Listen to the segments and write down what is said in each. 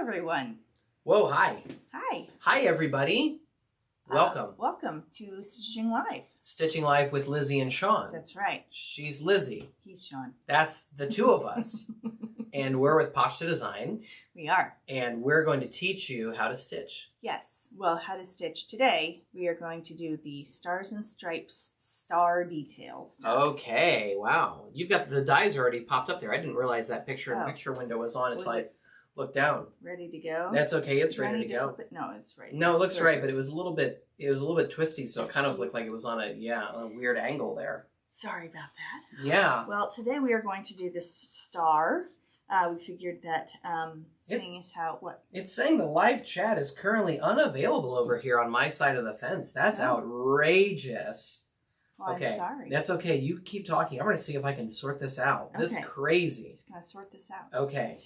everyone. Whoa, hi. Hi. Hi, everybody. Welcome. Welcome to Stitching Live. Stitching Live with Lizzie and Sean. That's right. She's Lizzie. He's Sean. That's the two of us. And we're with Pashta Design. We are. And we're going to teach you how to stitch. Yes. Well, how to stitch. Today, we are going to do the Stars and Stripes star details. Okay. Wow. You've got the dies already popped up there. I didn't realize that picture window was on until I looked down. Ready to go? That's okay. It's ready to go. No, it's right. No, it looks right, but it was a little bit twisty, so it kind of looked like it was on a weird angle there. Sorry about that. Yeah. Well, today we are going to do this star. We figured that seeing as how it's saying the live chat is currently unavailable over here on my side of the fence. That's outrageous. Well, okay. I'm sorry. That's okay. You keep talking. I'm going to see if I can sort this out. Okay. That's crazy. Just going to sort this out. Okay.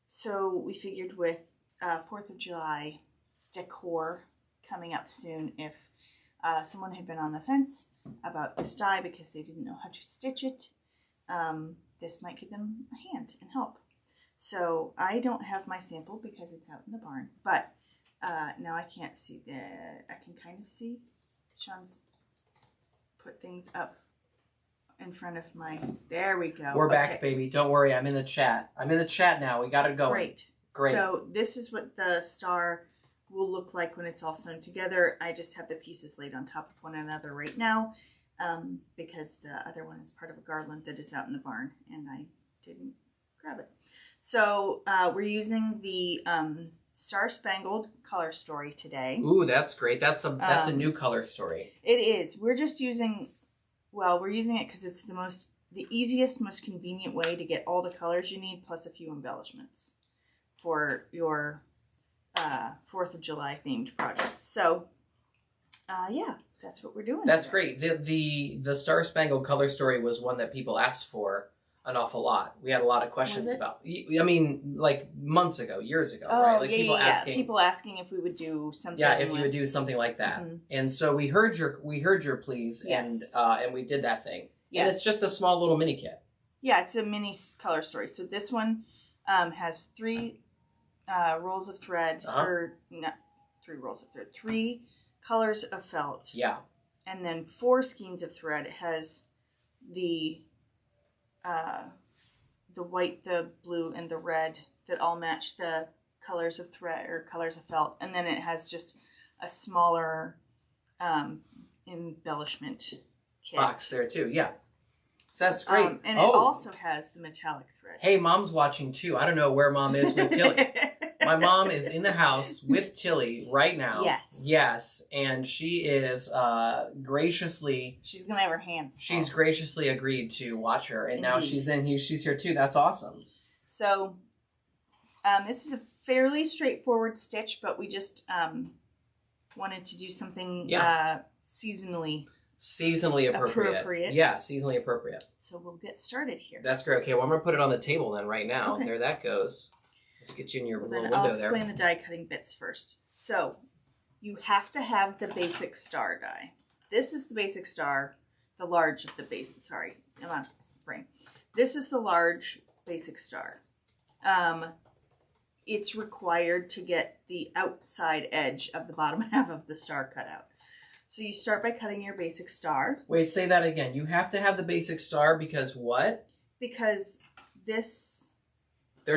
So we figured with 4th of July decor coming up soon, if someone had been on the fence about this die because they didn't know how to stitch it, this might give them a hand and help. So I don't have my sample because it's out in the barn, but now I can't see I can kind of see. Sean's put things up in front of my, there we go. We're back, baby. Don't worry, I'm in the chat. I'm in the chat now. We got it going. Great. So this is what the star will look like when it's all sewn together. I just have the pieces laid on top of one another right now because the other one is part of a garland that is out in the barn and I didn't grab it. So we're using the Star Spangled color story today. Ooh, that's great. That's a new color story. It is. We're just using, we're using it because it's the easiest, most convenient way to get all the colors you need plus a few embellishments for your 4th of July themed project. So, yeah, that's what we're doing. That's great. The Star Spangled color story was one that people asked for an awful lot. We had a lot of questions about. I mean, like months ago, years ago, right? Like people asking if we would do something. Yeah, if you would do something like that. Mm-hmm. And so we heard your pleas, yes. and we did that thing. Yes. And it's just a small little mini kit. Yeah, it's a mini color story. So this one has 3 rolls of thread, or not 3 rolls of thread, 3 colors of felt. Yeah. And then 4 skeins of thread. It has the white, the blue, and the red that all match the colors of thread or colors of felt. And then it has just a smaller embellishment kit. Box there too, yeah. So that's great. And it also has the metallic thread. Hey, Mom's watching too. I don't know where Mom is with Tilly. My mom is in the house with Tilly right now. Yes. Yes, and she is graciously. She's gonna have her hands. She's graciously agreed to watch her, and now she's here too. That's awesome. So, this is a fairly straightforward stitch, but we just wanted to do something seasonally appropriate. Yeah, seasonally appropriate. So we'll get started here. That's great. Okay, well I'm gonna put it on the table then right now. Okay. There that goes. Let's get you in your little window there. I'll explain the die cutting bits first. So, you have to have the basic star die. This is the basic star, the large of the basic, sorry, I'm on frame. This is the large basic star. It's required to get the outside edge of the bottom half of the star cut out. So you start by cutting your basic star. Wait, say that again. You have to have the basic star because what? Because there's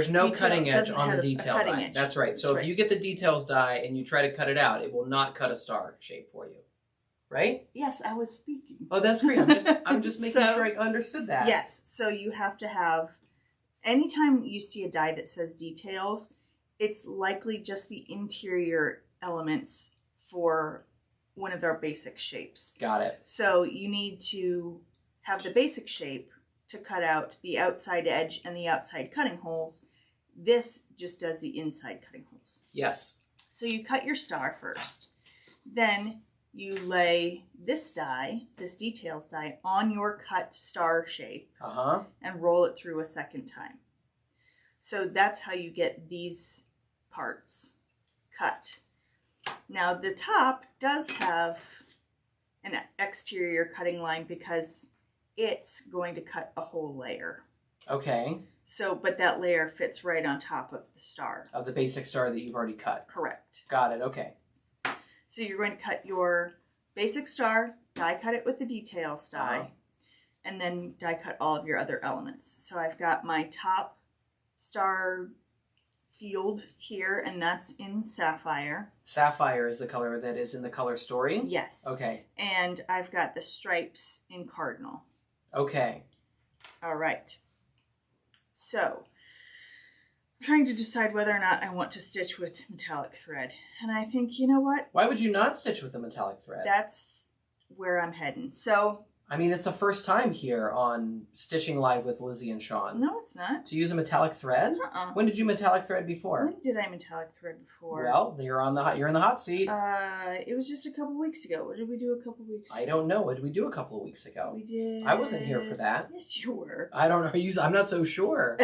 no cutting edge on the detail die. That's right. So if you get the details die and you try to cut it out, it will not cut a star shape for you. Right? Yes, I was speaking. Oh, that's great. I'm just making sure I understood that. Yes. So you have to have, anytime you see a die that says details, it's likely just the interior elements for one of our basic shapes. Got it. So you need to have the basic shape to cut out the outside edge and the outside cutting holes. This just does the inside cutting holes. Yes. So you cut your star first. Then you lay this die, this details die, on your cut star shape and roll it through a second time. So that's how you get these parts cut. Now the top does have an exterior cutting line because it's going to cut a whole layer. Okay. So, but that layer fits right on top of the star. Of the basic star that you've already cut. Correct. Got it. Okay. So you're going to cut your basic star, die cut it with the details die, and then die cut all of your other elements. So I've got my top star field here, and that's in sapphire. Sapphire is the color that is in the color story? Yes. Okay. And I've got the stripes in cardinal. Okay. All right. So I'm trying to decide whether or not I want to stitch with metallic thread. And I think, you know what? Why would you not stitch with the metallic thread? That's where I'm heading. So, I mean, it's the first time here on Stitching Live with Lizzie and Sean. no, it's not. To use a metallic thread? When did you metallic thread before? When did I metallic thread before? Well, you're in the hot seat. It was just a couple weeks ago. What did we do a couple weeks ago? I don't know. What did we do a couple of weeks ago? We did. I wasn't here for that. Yes, you were. I don't know. I'm not so sure.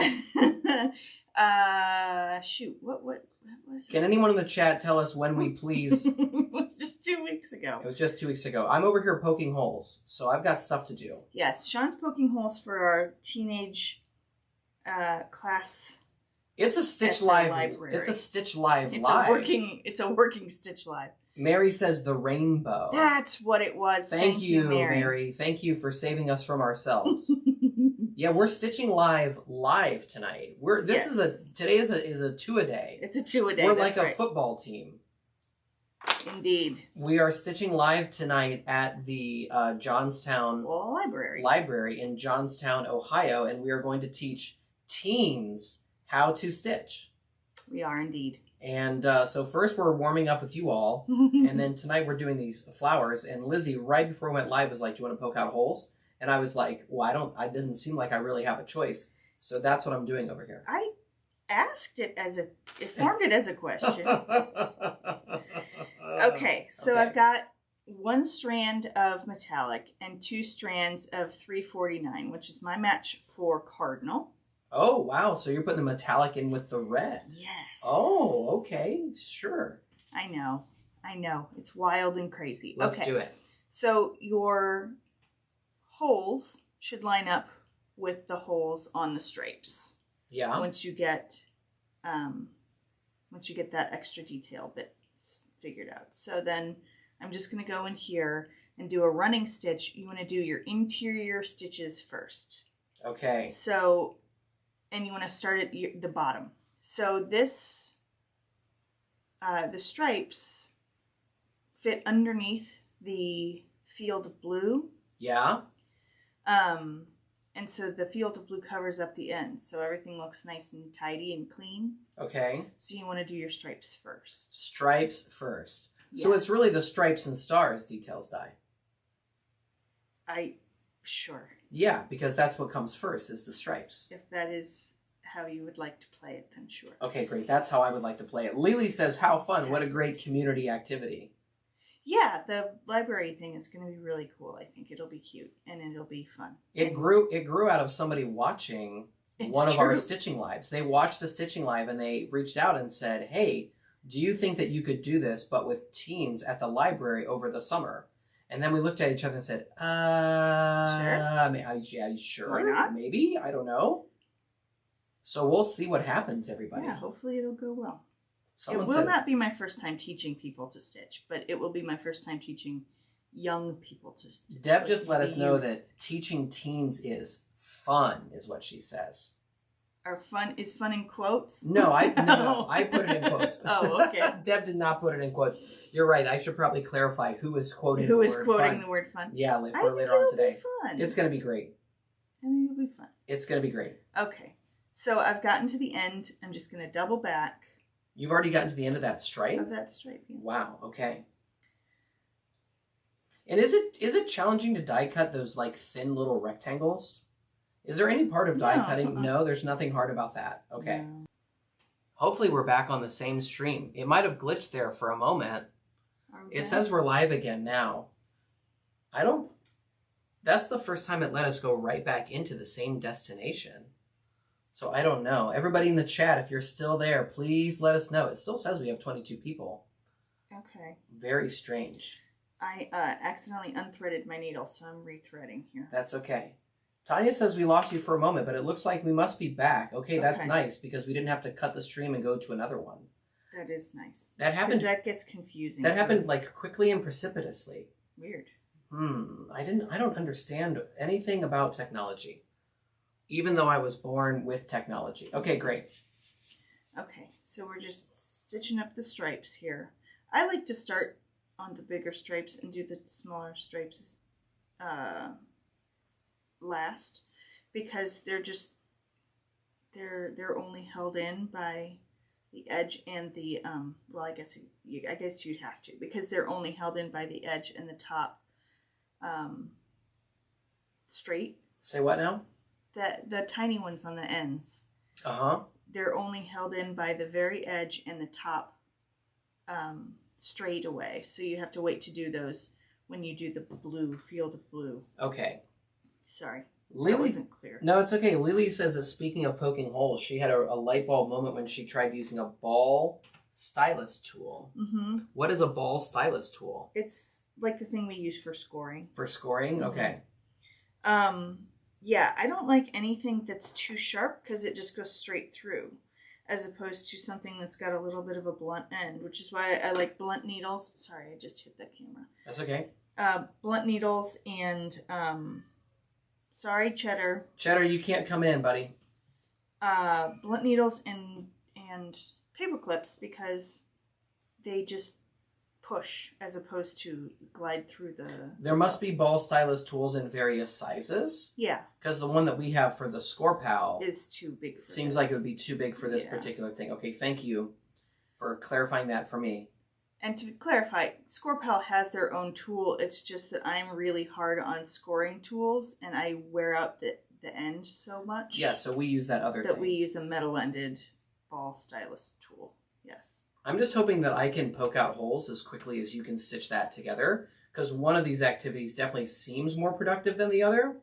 Shoot. What was it? Can anyone in the chat tell us when we please? It was just 2 weeks ago. It was just 2 weeks ago. I'm over here poking holes, so I've got stuff to do. Yes, Sean's poking holes for our teenage class. It's a Stitch at Live. the library. It's a Stitch Live It's live. It's a working Stitch Live. Mary says the rainbow. That's what it was. Thank you, Mary. Mary. Thank you for saving us from ourselves. Yeah, we're Stitching live tonight. Today is a two-a-day. It's a two-a-day. We're that's like right. a football team. Indeed. We are Stitching live tonight at the Johnstown Library in Johnstown, Ohio, and we are going to teach teens how to stitch. We are indeed. And so first we're warming up with you all, and then tonight we're doing these flowers. And Lizzie, right before we went live, was like, "Do you want to poke out holes?" And I was like, "Well, I didn't seem like I really have a choice." So that's what I'm doing over here. I asked it formed it as a question. Okay, so Okay. I've got 1 strand of metallic and 2 strands of 349, which is my match for cardinal. Oh, wow. So you're putting the metallic in with the red. Yes. Oh, okay. Sure. I know. It's wild and crazy. Let's okay. do it. So your holes should line up with the holes on the stripes. Yeah. Once you get that extra detail bit figured out. So then I'm just going to go in here and do a running stitch. You want to do your interior stitches first. Okay. So, and you want to start at the bottom. So this, the stripes fit underneath the field of blue. Yeah. And so the field of blue covers up the end. So everything looks nice and tidy and clean. Okay. So you want to do your stripes first. Stripes first. Yes. So it's really the stripes and stars details die. Sure. Yeah, because that's what comes first is the stripes. If that is how you would like to play it, then sure. Okay, great. That's how I would like to play it. Lily says, "How fun. What a great community activity." Yeah, the library thing is going to be really cool. I think it'll be cute and it'll be fun. It grew out of somebody watching one of our stitching lives. They watched the stitching live and they reached out and said, "Hey, do you think that you could do this but with teens at the library over the summer?" And then we looked at each other and said, Sure. Yeah, sure. Why not? Maybe. I don't know. So we'll see what happens, everybody. Yeah, hopefully it'll go well. Someone it will says, not be my first time teaching people to stitch, but it will be my first time teaching young people to stitch. Deb just let us know that teaching teens is fun, is what she says. Is fun in quotes? No, I put it in quotes. Oh, okay. Deb did not put it in quotes. You're right. I should probably clarify who is quoting the word fun. Yeah, for later on today. Be fun. It's going to be great. I think it'll be fun. It's going to be great. Okay. So I've gotten to the end. I'm just going to double back. You've already gotten to the end of that stripe? Of that stripe, yeah. Wow, okay. And is it challenging to die cut those like thin little rectangles? Is there any part of die cutting? No, there's nothing hard about that. Okay. No. Hopefully we're back on the same stream. It might have glitched there for a moment. It says we're live again now. That's the first time it let us go right back into the same destination. So I don't know. Everybody in the chat, if you're still there, please let us know. It still says we have 22 people. Okay. Very strange. I accidentally unthreaded my needle, so I'm rethreading here. That's okay. Tanya says we lost you for a moment, but it looks like we must be back. Okay, that's Okay. nice because we didn't have to cut the stream and go to another one. That is nice. That happened. That gets confusing. That happened like quickly and precipitously. Weird. I don't understand anything about technology, even though I was born with technology. Okay, great. Okay, so we're just stitching up the stripes here. I like to start on the bigger stripes and do the smaller stripes last, because they're only held in by the edge and the well, I guess you'd have to, because they're only held in by the edge and the top straight. Say what now? The tiny ones on the ends. They're only held in by the very edge and the top straight away. So you have to wait to do those when you do the blue, field of blue. Okay. Sorry. Lily, that wasn't clear. No, it's okay. Lily says that speaking of poking holes, she had a light bulb moment when she tried using a ball stylus tool. Mm-hmm. What is a ball stylus tool? It's like the thing we use for scoring. For scoring? Mm-hmm. Okay. Yeah, I don't like anything that's too sharp because it just goes straight through, as opposed to something that's got a little bit of a blunt end, which is why I like blunt needles. Sorry, I just hit that camera. That's okay. Blunt needles and, sorry, Cheddar. Cheddar, you can't come in, buddy. Blunt needles and paper clips, because they just push as opposed to glide through the... There must be ball stylus tools in various sizes. Yeah. Because the one that we have for the Score Pal is too big for this. Seems like it would be too big for this particular thing. Okay, thank you for clarifying that for me. And to clarify, Score Pal has their own tool. It's just that I'm really hard on scoring tools, and I wear out the end so much. Yeah, so we use that other thing. That we use a metal-ended ball stylus tool. Yes. I'm just hoping that I can poke out holes as quickly as you can stitch that together, because one of these activities definitely seems more productive than the other.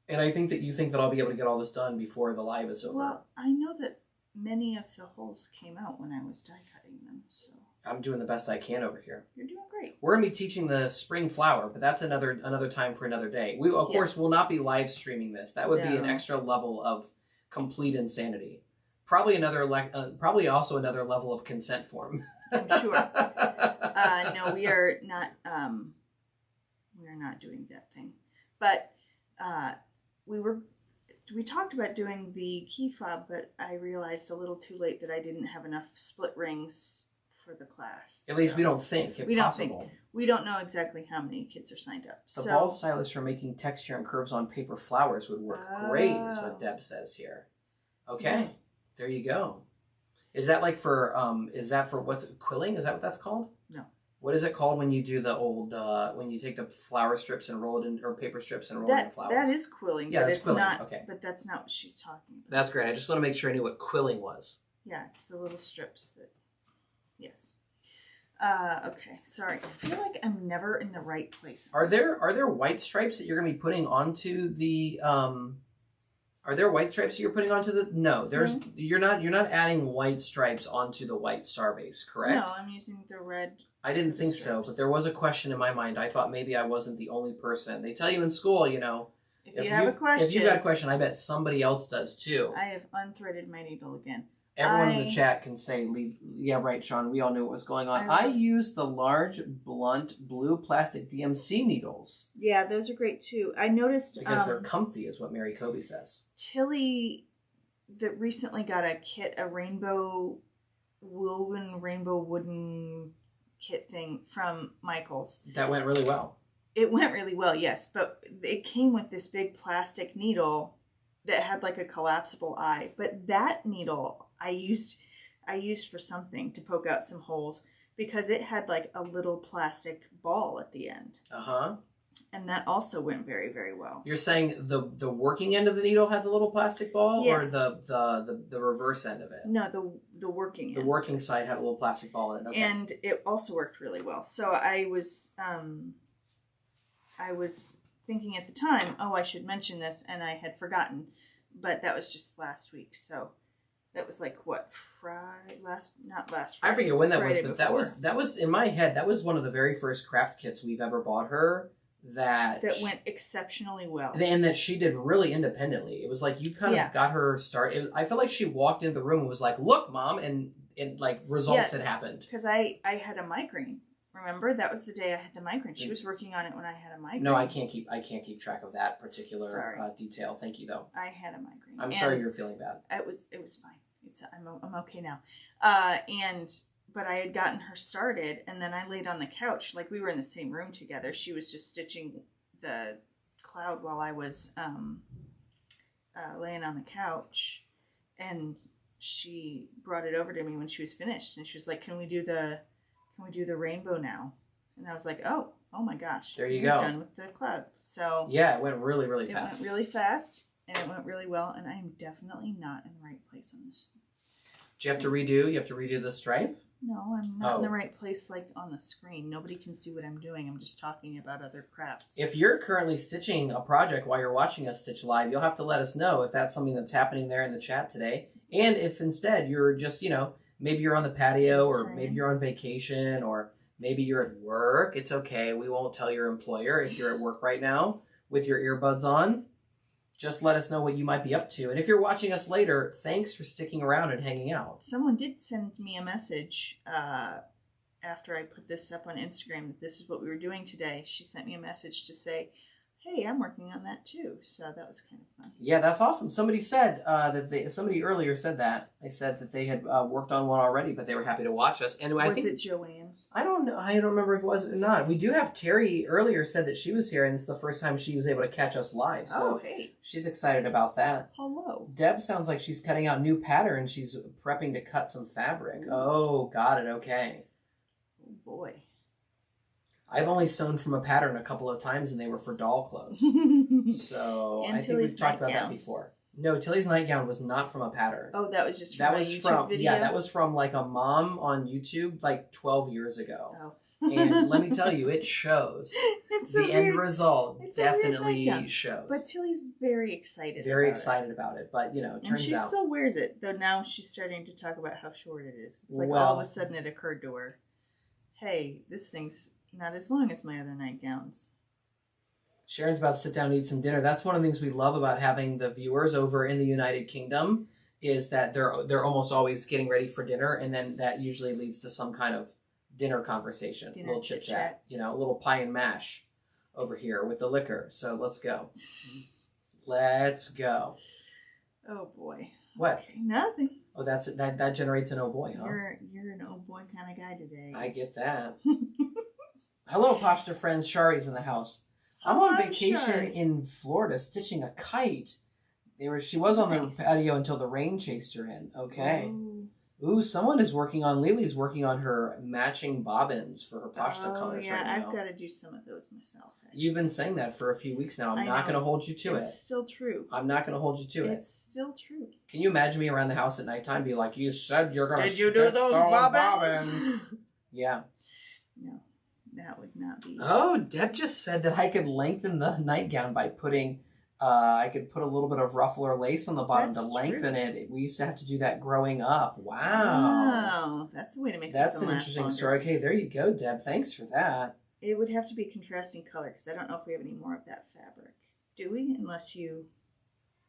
And I think that you think that I'll be able to get all this done before the live is over. Well, I know that many of the holes came out when I was die cutting them, so... I'm doing the best I can over here. You're doing great. We're going to be teaching the spring flower, but that's another time for another day. We, of course, will not be live streaming this. That would be an extra level of complete insanity. Probably probably also another level of consent form. I'm sure. No, we are not doing that thing. But we talked about doing the key fob, but I realized a little too late that I didn't have enough split rings for the class. At least we don't think it's possible. We don't know exactly how many kids are signed up. The ball stylus for making texture and curves on paper flowers would work great, is what Deb says here. Okay. Yeah. There you go. Is that like for what's quilling? Is that what that's called? No. What is it called when you do the old when you take the flower strips and roll it in, or paper strips and roll it in flowers? That is quilling. Yeah, that's quilling. Okay. But that's not what she's talking about. That's great. I just want to make sure I knew what quilling was. Yeah, it's the little strips that. Yes. Okay. Sorry. I feel like I'm never in the right place. Are there white stripes that you're going to be putting onto the Are there white stripes that you're putting onto the... No, there's... Mm-hmm. You're not adding white stripes onto the white star base, correct? No, I'm using the red... I didn't think so, but there was a question in my mind. I thought maybe I wasn't the only person. They tell you in school, you know... If you have a question... If you've got a question, I bet somebody else does too. I have unthreaded my needle again. Everyone in the chat can say, yeah, right, Sean, we all knew what was going on. I used the large, blunt, blue plastic DMC needles. Yeah, those are great, too. I noticed... Because they're comfy, is what Mary Kobe says. Tilly, that recently got a kit, a rainbow wooden kit thing from Michael's. That went really well. It went really well, yes. But it came with this big plastic needle that had like a collapsible eye. But that needle... I used for something to poke out some holes because it had like a little plastic ball at the end. Uh-huh. And that also went very, very well. You're saying the working end of the needle had the little plastic ball, or the reverse end of it? No, the working end. The working side had a little plastic ball in it. Okay. And it also worked really well. So I was thinking at the time, oh, I should mention this, and I had forgotten. But that was just last week, so... That was like what not last Friday. I forget when that was, but that was in my head. That was one of the very first craft kits we've ever bought her that went exceptionally well, and that she did really independently. It was like you kind of got her start. I felt like she walked into the room and was like, "Look, Mom," and like results had happened. Because I had a migraine. Remember, that was the day I had the migraine. She was working on it when I had a migraine. No, I can't keep track of that particular detail. Thank you, though. I had a migraine. I'm sorry you're feeling bad. It was fine. I'm okay now. But I had gotten her started, and then I laid on the couch. Like, we were in the same room together. She was just stitching the cloud while I was laying on the couch, and she brought it over to me when she was finished, and she was like, "Can we do the rainbow now?" And I was like, "Oh my gosh, there you go, done with the cloud." So yeah, it went really fast. It went really fast, and it went really well. And I am definitely not in the right place on this. Do you have to redo? You have to redo the stripe? No, I'm not in the right place, like on the screen. Nobody can see what I'm doing. I'm just talking about other crafts. If you're currently stitching a project while you're watching us stitch live, you'll have to let us know if that's something that's happening there in the chat today. And if instead you're just, maybe you're on the patio or maybe you're on vacation or maybe you're at work, it's okay. We won't tell your employer if you're at work right now with your earbuds on. Just let us know what you might be up to. And if you're watching us later, thanks for sticking around and hanging out. Someone did send me a message after I put this up on Instagram that this is what we were doing today. She sent me a message to say, "Hey, I'm working on that too." So that was kind of fun. Yeah, that's awesome. Somebody said somebody earlier said that. They said that they had worked on one already, but they were happy to watch us. And was it Joanne? I don't know. I don't remember if it was or not. We do have Terry earlier said that she was here, and it's the first time she was able to catch us live. So hey. She's excited about that. Hello. Deb sounds like she's cutting out new pattern. She's prepping to cut some fabric. Ooh. Oh, got it. Okay. Oh, boy. I've only sewn from a pattern a couple of times, and they were for doll clothes. So I think we've talked about that before. No, Tilly's nightgown was not from a pattern. Oh, that was just from a YouTube video? Yeah, that was from like a mom on YouTube like 12 years ago. Oh. And let me tell you, it shows. The end result definitely shows. But Tilly's very excited about it. But, it turns out. And she still wears it, though now she's starting to talk about how short it is. It's like all of a sudden it occurred to her, hey, this thing's not as long as my other nightgowns. Sharon's about to sit down and eat some dinner. That's one of the things we love about having the viewers over in the United Kingdom is that they're almost always getting ready for dinner, and then that usually leads to some kind of dinner conversation, a little chit chat, a little pie and mash over here with the liquor. So let's go. Let's go. Oh boy. What? Okay, nothing. Oh, that's it. That generates an oh boy, huh? You're an oh boy kind of guy today. I get that. Hello, Pashta friends. Shari's in the house. I'm on vacation in Florida stitching a kite. She was on the patio until the rain chased her in. Okay. Ooh, someone is Lily's working on her matching bobbins for her pashta colors right now. I've got to do some of those myself. Actually. You've been saying that for a few weeks now. I'm not going to hold you to it. It's still true. I'm not going to hold you to it. It's still true. Can you imagine me around the house at nighttime be like, you said you're going to Did you do those bobbins? Yeah. No, that would not be. Oh, Deb just said that I could lengthen the nightgown by putting... I could put a little bit of ruffle or lace on the bottom to lengthen it. We used to have to do that growing up. Wow. That's the way to make That's an interesting story. Okay, there you go, Deb. Thanks for that. It would have to be contrasting color because I don't know if we have any more of that fabric. Do we? Unless you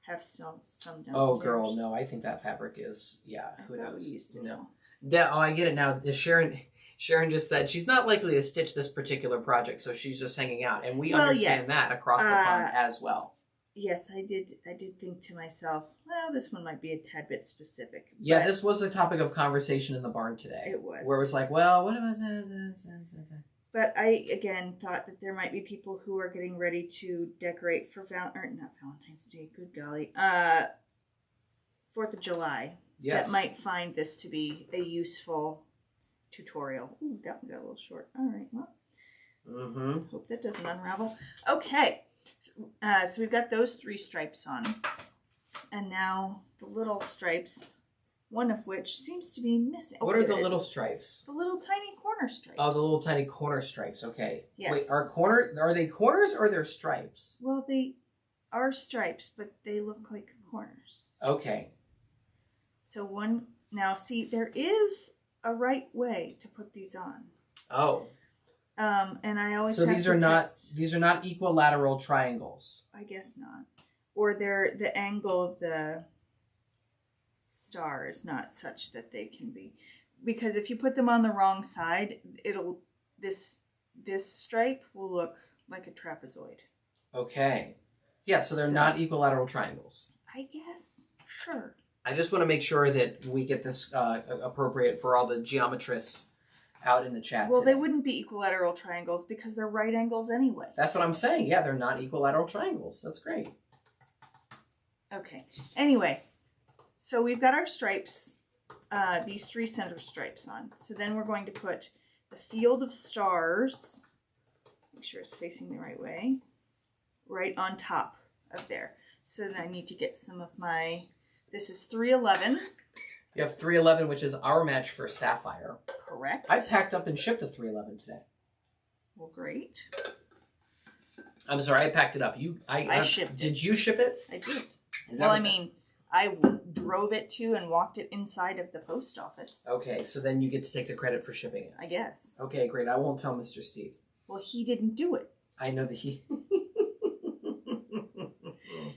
have some downstairs. Oh, girl, no. I think that fabric is, who knows? We used to know. I get it now. Sharon just said she's not likely to stitch this particular project, so she's just hanging out. And we understand that across the pond as well. Yes, I did think to myself, well, this one might be a tad bit specific. Yeah, this was a topic of conversation in the barn today. It was. Where it was like, well, what about that? But I, again, thought that there might be people who are getting ready to decorate for not Valentine's Day, good golly, 4th of July. Yes. That might find this to be a useful tutorial. Ooh, that one got a little short. All right, well, hope that doesn't unravel. Okay. So we've got those 3 stripes on, and now the little stripes, one of which seems to be missing. What are the little stripes? The little tiny corner stripes. Oh, the little tiny corner stripes. Okay. Yes. Wait, are they corners or they're stripes? Well, they are stripes, but they look like corners. Okay. So now see, there is a right way to put these on. Oh. And I always so have these to are not test, these are not equilateral triangles. I guess not. Or they're the angle of the star is not such that they can be, because if you put them on the wrong side, this stripe will look like a trapezoid. Okay. Yeah, so they're not equilateral triangles. I guess. Sure. I just want to make sure that we get this appropriate for all the geometrists out in the chat. Well, today. they wouldn't be equilateral triangles because they're right angles anyway. That's what I'm saying. Yeah, they're not equilateral triangles. That's great. Okay. Anyway, so we've got our stripes, these 3 center stripes on. So then we're going to put the field of stars, make sure it's facing the right way, right on top of there. So then I need to get some of my, this is 311. You have 311, which is our match for Sapphire. Correct. I packed up and shipped a 311 today. Well, great. I'm sorry, I packed it up. I shipped it. Did you ship it? I did. Well, I mean, I drove it to and walked it inside of the post office. Okay, so then you get to take the credit for shipping it. I guess. Okay, great. I won't tell Mr. Steve. Well, he didn't do it. I know that he...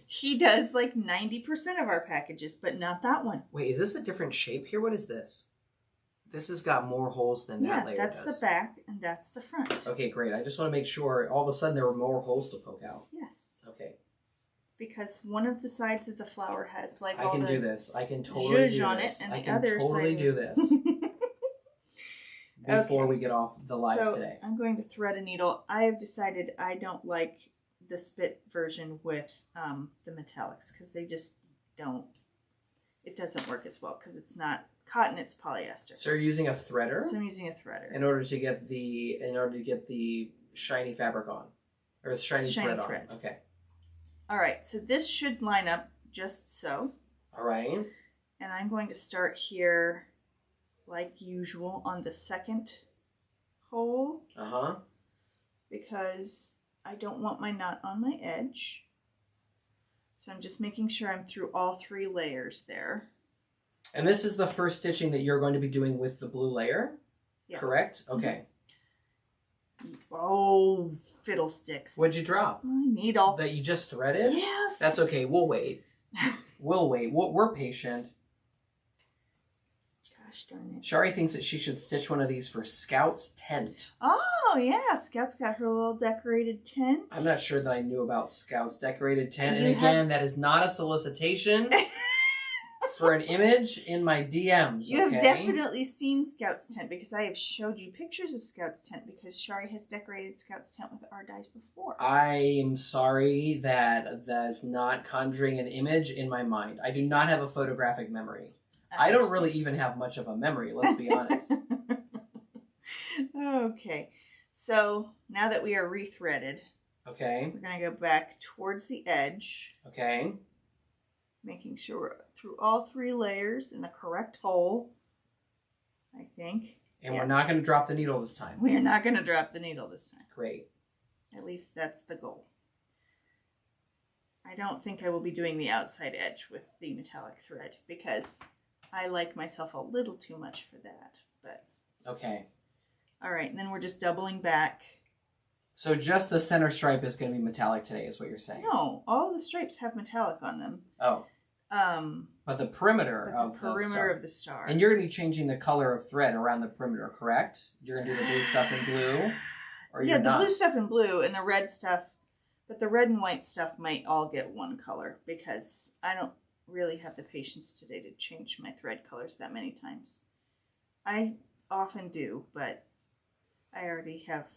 He does like 90% of our packages, but not that one. Wait, is this a different shape here? What is this? This has got more holes than that layer does. Yeah, that's the back and that's the front. Okay, great. I just want to make sure all of a sudden there were more holes to poke out. Yes. Okay. Because one of the sides of the flower has like I all can the do this. I can totally do on this. it, and I the can other totally side do this. Before Okay. we get off the live today. I'm going to thread a needle. I have decided I don't like the spit version with the metallics because they just don't. It doesn't work as well because it's not cotton; it's polyester. So you're using a threader? So I'm using a threader in order to get the shiny fabric on, or the shiny thread on. Okay. All right. So this should line up just so. All right. And I'm going to start here, like usual, on the second hole. Because I don't want my knot on my edge. So I'm just making sure I'm through all 3 layers there. And this is the first stitching that you're going to be doing with the blue layer? Yeah. Correct? Okay. Oh, fiddlesticks. What'd you drop? My needle. That you just threaded? Yes. That's okay. We'll wait. We'll wait. We're patient. Gosh darn it. Shari thinks that she should stitch one of these for Scout's tent. Oh, yeah. Scout's got her little decorated tent. I'm not sure that I knew about Scout's decorated tent. And again, that is not a solicitation for an image in my DMs. You have definitely seen Scout's tent because I have showed you pictures of Scout's tent because Shari has decorated Scout's tent with our dyes before. I am sorry that that's not conjuring an image in my mind. I do not have a photographic memory. I don't really even have much of a memory, let's be honest. Okay, so now that we are rethreaded, okay, we're going to go back towards the edge. Okay. Making sure we're through all 3 layers in the correct hole, I think. And we're not going to drop the needle this time. We are not going to drop the needle this time. Great. At least that's the goal. I don't think I will be doing the outside edge with the metallic thread because I like myself a little too much for that. But okay. All right, and then we're just doubling back. So just the center stripe is going to be metallic today, is what you're saying? No, all the stripes have metallic on them. Oh. But the perimeter of the star. And you're going to be changing the color of thread around the perimeter, correct? You're going to do the blue stuff in blue? Or yeah, you're not? Blue stuff in blue and the red stuff. But the red and white stuff might all get one color because I don't really have the patience today to change my thread colors that many times. I often do, but I already have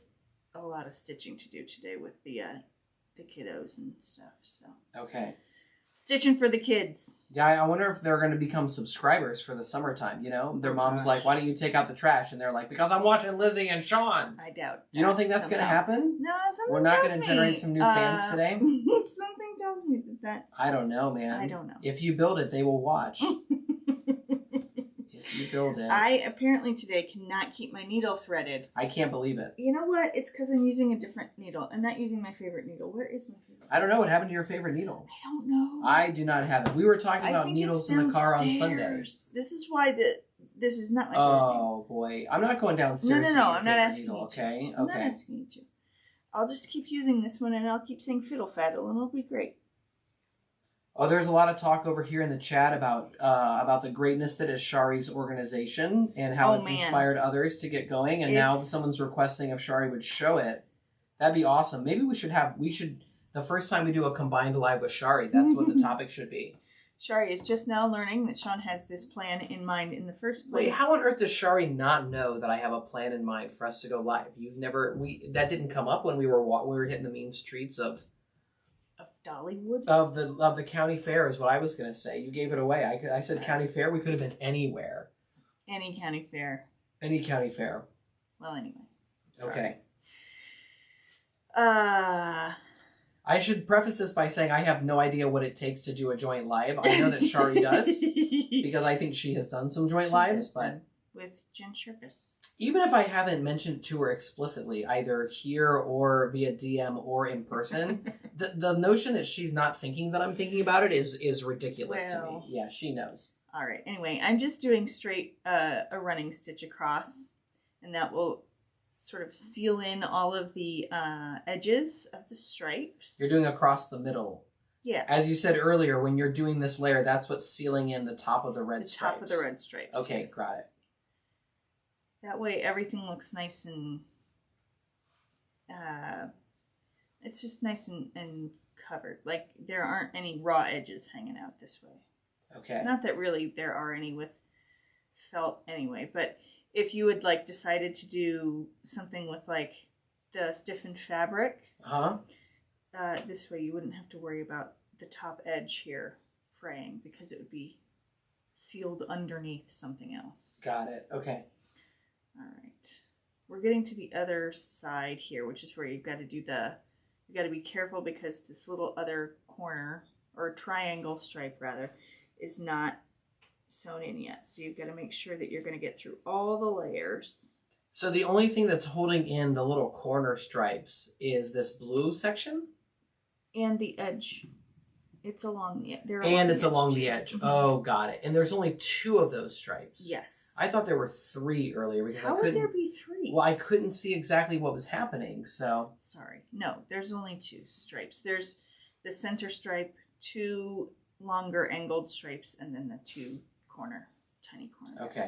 a lot of stitching to do today with the kiddos and stuff. So okay. Stitching for the kids. Yeah, I wonder if they're going to become subscribers for the summertime, you know? Their mom's like, why don't you take out the trash? And they're like, because I'm watching Lizzie and Sean. I doubt. You don't think that's going to happen? No, something We're not going to generate some new fans today? Something tells me that... I don't know, man. I don't know. If you build it, they will watch. If you build it. I apparently today cannot keep my needle threaded. I can't believe it. You know what? It's because I'm using a different needle. I'm not using my favorite needle. Where is my favorite? I don't know what happened to your favorite needle. I don't know. I do not have it. We were talking about needles in the car on Sunday. This is why This is not my favorite Oh boy, I'm not going downstairs. No, I'm not asking needle, you okay? to. I'm not asking you to. I'll just keep using this one, and I'll keep saying fiddle faddle, and it'll be great. Oh, there's a lot of talk over here in the chat about the greatness that is Shari's organization and how it's inspired others to get going. And now someone's requesting if Shari would show it. That'd be awesome. Maybe we should the first time we do a combined live with Shari, that's what the topic should be. Shari is just now learning that Sean has this plan in mind in the first place. Wait, how on earth does Shari not know that I have a plan in mind for us to go live? That didn't come up when we were hitting the mean streets of Dollywood? Of the county fair is what I was going to say. You gave it away. I said county fair. We could have been anywhere. Any county fair. Any county fair. Well, anyway. Sorry. Okay. I should preface this by saying I have no idea what it takes to do a joint live. I know that Shari does because I think she has done some joint lives, but with Jen Shirkus. Even if I haven't mentioned to her explicitly, either here or via DM or in person, the notion that she's not thinking that I'm thinking about it is ridiculous to me. Yeah, she knows. All right. Anyway, I'm just doing straight a running stitch across, and that will sort of seal in all of the edges of the stripes. You're doing across the middle. Yeah. As you said earlier, when you're doing this layer, that's what's sealing in the top of the red stripes. The top of the red stripes. Okay, yes. Got it. That way everything looks nice and it's just nice and covered. Like there aren't any raw edges hanging out this way. Okay. Not that really there are any with felt anyway, but if you had like decided to do something with like the stiffened fabric, this way you wouldn't have to worry about the top edge here fraying because it would be sealed underneath something else. Got it. Okay. All right. We're getting to the other side here, which is where you've got to do you got to be careful because this little other corner, or triangle stripe rather, is not sewn in yet. So you've got to make sure that you're going to get through all the layers. So the only thing that's holding in the little corner stripes is this blue section? And the edge. It's along the edge. Along the edge. Mm-hmm. Oh, got it. And there's only 2 of those stripes. Yes. I thought there were 3 earlier because How would there be 3? Well, I couldn't see exactly what was happening, so. Sorry. No, there's only 2 stripes. There's the center stripe, 2 longer angled stripes, and then the 2 tiny corner. Okay.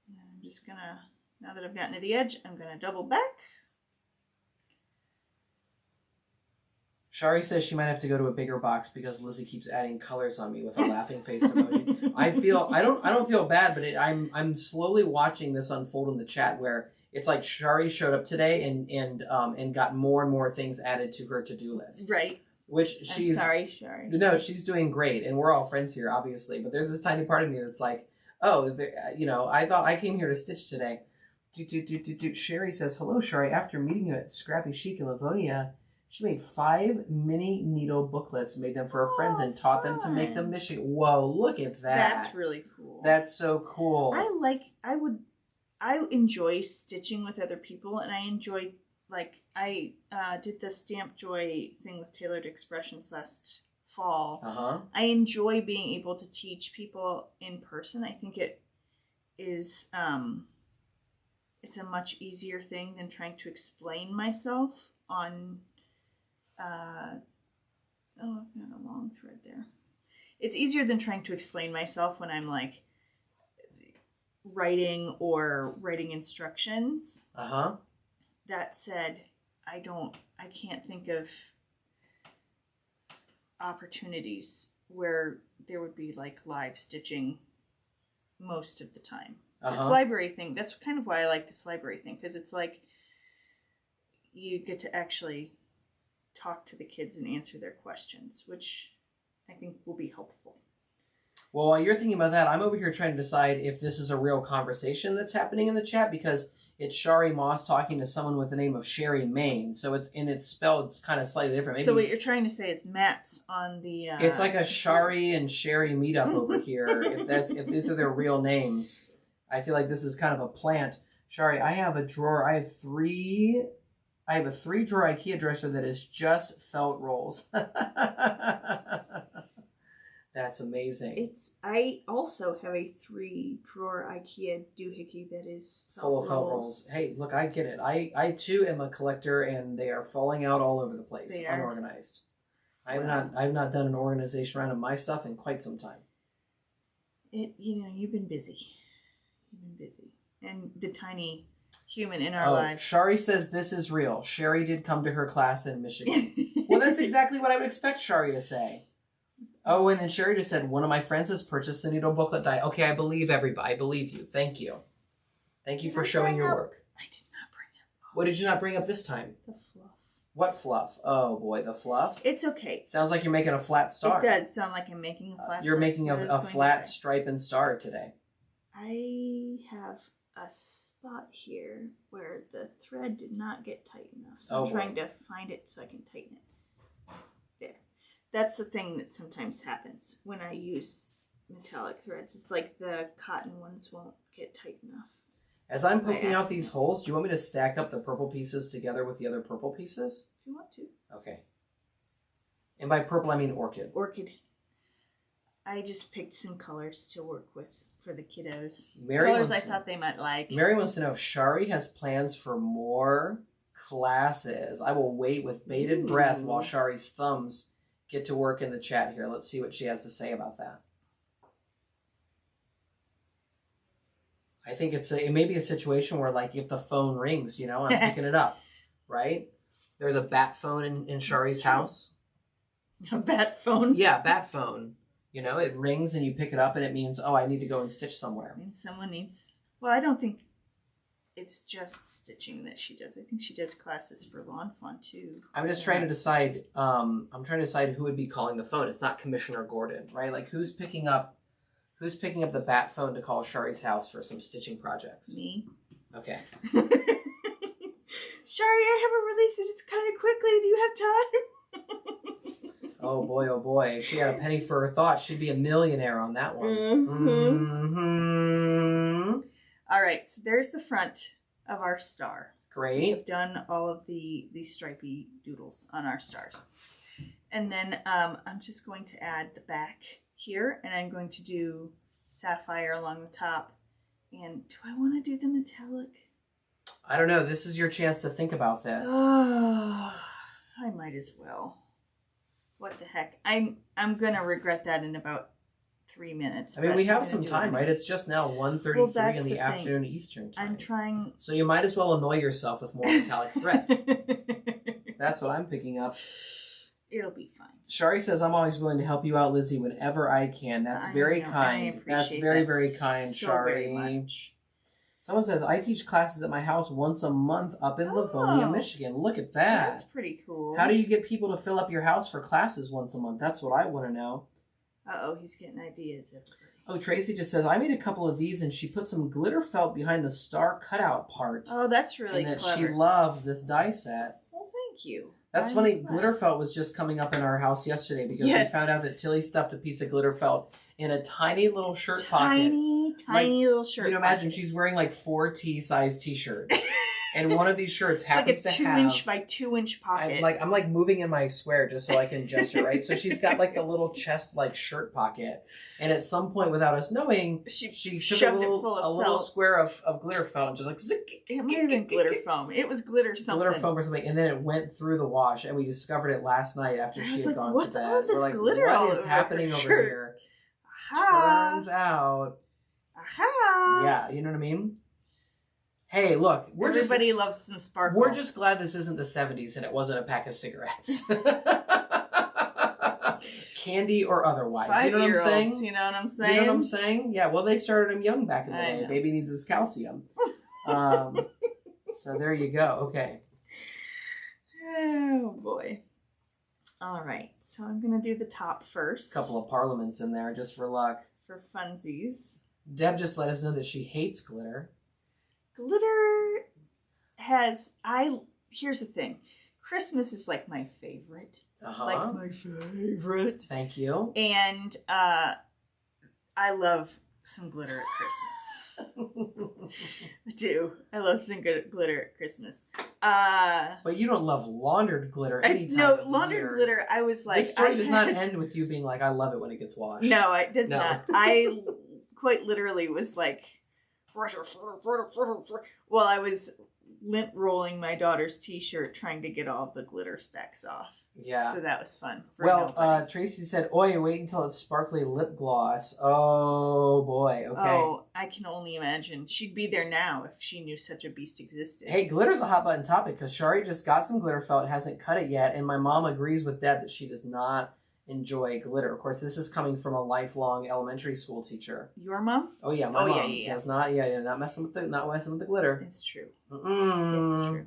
And then I'm just gonna, now that I've gotten to the edge, I'm gonna double back. Shari says she might have to go to a bigger box because Lizzie keeps adding colors on me with a laughing face emoji. I don't feel bad, but I'm slowly watching this unfold in the chat where it's like Shari showed up today and got more and more things added to her to-do list. Right. Which she's sorry, Shari. No, she's doing great, and we're all friends here, obviously. But there's this tiny part of me that's like, oh, I thought I came here to stitch today. Sherry says, hello, Shari. After meeting you at Scrappy Chic in Livonia, she made 5 mini needle booklets, made them for her friends, and taught them to make them Michigan. Whoa, look at that. That's really cool. That's so cool. I enjoy stitching with other people, and I enjoy, like, I did the Stamp Joy thing with Tailored Expressions last fall. I enjoy being able to teach people in person. I think it is, it's a much easier thing than trying to explain myself on, I've got a long thread there. It's easier than trying to explain myself when I'm like writing instructions. That said, I can't think of opportunities where there would be like live stitching most of the time. This library thing, that's kind of why I like this library thing, because it's like you get to actually talk to the kids and answer their questions, which I think will be helpful. Well, while you're thinking about that, I'm over here trying to decide if this is a real conversation that's happening in the chat, because it's Shari Moss talking to someone with the name of Sherry Main, so it's spelled kind of slightly different. Maybe, so what you're trying to say is Matt's on the... It's like a Shari and Sherry meetup over here, if these are their real names. I feel like this is kind of a plant. Shari, I have a drawer. I have a 3-drawer IKEA dresser that is just felt rolls. That's amazing. I also have a 3-drawer IKEA doohickey that is full of felt rolls. Hey, look, I get it. I too am a collector, and they are falling out all over the place, unorganized. I've not done an organization round of my stuff in quite some time. You've been busy. And the tiny human in our lives. Shari says this is real. Sherry did come to her class in Michigan. Well, that's exactly what I would expect Shari to say. Oh, and then Sherry just said, one of my friends has purchased the needle booklet die. Okay, I believe everybody. I believe you. Thank you. Thank you for showing your work. I did not bring up. What did you not bring up this time? The fluff. What fluff? Oh, boy, the fluff? It's okay. Sounds like you're making a flat star. It does sound like I'm making a flat star. You're making a flat stripe and star today. I have a spot here where the thread did not get tight enough. So I'm trying to find it so I can tighten it. There. That's the thing that sometimes happens when I use metallic threads. It's like the cotton ones won't get tight enough. As I'm poking out these holes, do you want me to stack up the purple pieces together with the other purple pieces? If you want to. Okay. And by purple, I mean orchid. Orchid. I just picked some colors to work with for the kiddos. Colors I thought they might like. Mary wants to know if Shari has plans for more classes. I will wait with bated breath while Shari's thumbs get to work in the chat here. Let's see what she has to say about that. I think it may be a situation where, like, if the phone rings, I'm picking it up, right? There's a bat phone in Shari's house. A bat phone? Yeah, bat phone. It rings and you pick it up and it means, oh, I need to go and stitch somewhere. I mean, someone needs... Well, I don't think it's just stitching that she does. I think she does classes for lawn fawn, too. I'm just trying to decide, who would be calling the phone. It's not Commissioner Gordon, right? Like, who's picking up the bat phone to call Shari's house for some stitching projects? Me. Okay. Shari, I have a release and it's kind of quickly. Do you have time? Oh boy. If she had a penny for her thought, she'd be a millionaire on that one. Mm-hmm. All right, so there's the front of our star. Great. We've done all of the stripy doodles on our stars. And then I'm just going to add the back here, and I'm going to do sapphire along the top. And do I want to do the metallic? I don't know. This is your chance to think about this. I might as well. What the heck? I'm going to regret that in about 3 minutes. I mean, we have some time, right? It's just now 1:33 in the afternoon Eastern time. I'm trying... So you might as well annoy yourself with more metallic thread. That's what I'm picking up. It'll be fine. Shari says, I'm always willing to help you out, Lizzie, whenever I can. That's very kind. That's very, very kind, Shari. Very much. Someone says, I teach classes at my house once a month up in Livonia, Michigan. Look at that. That's pretty cool. How do you get people to fill up your house for classes once a month? That's what I want to know. Uh-oh, he's getting ideas. Oh, Tracy just says, I made a couple of these, and she put some glitter felt behind the star cutout part. Oh, that's really clever. And that clever. she loves this die set. Well, thank you. That's funny. Glitter felt was just coming up in our house yesterday because we found out that Tilly stuffed a piece of glitter felt in a tiny little shirt pocket. Tiny little shirt pocket. Imagine she's wearing like 4 T-size T-shirts. And one of these shirts happens to have... It's like a 2-inch by 2-inch pocket. I'm like moving in my square just so I can gesture, right? So she's got like the little chest like shirt pocket. And at some point, without us knowing, she took a little square of glitter foam and just like... It might have been glitter foam. It was glitter something. Glitter foam or something. And then it went through the wash. And we discovered it last night after she had gone to bed. What's all this glitter what is happening over here? Aha. Turns out... Aha! Yeah, you know what I mean? Hey, look, everybody loves some sparkle. We're just glad this isn't the 70s and it wasn't a pack of cigarettes. Candy or otherwise. You know what I'm saying? You know what I'm saying? You know what I'm saying? Yeah, well, they started them young back in the day. Baby needs his calcium. So there you go. Okay. Oh, boy. All right. So I'm going to do the top first. A couple of parliaments in there just for luck. For funsies. Deb just let us know that she hates glitter. Glitter has... Here's the thing. Christmas is like my favorite. Like my favorite. Thank you. And I love some glitter at Christmas. I do. I love some good glitter at Christmas. But you don't love laundered glitter anytime. No, laundered glitter, I was like... This story does not end with you being like, I love it when it gets washed. No, it does not. I quite literally was like... While I was lint rolling my daughter's t-shirt trying to get all the glitter specks off. Yeah. So that was fun. Tracy said, "Oi, wait until it's sparkly lip gloss." Oh boy. Okay. Oh, I can only imagine. She'd be there now if she knew such a beast existed. Hey, glitter's a hot button topic because Shari just got some glitter felt, hasn't cut it yet, and my mom agrees with Deb that she does not enjoy glitter. Of course, this is coming from a lifelong elementary school teacher. Your mom? Oh yeah, my mom does not. Yeah, not messing with the glitter. It's true. It's true.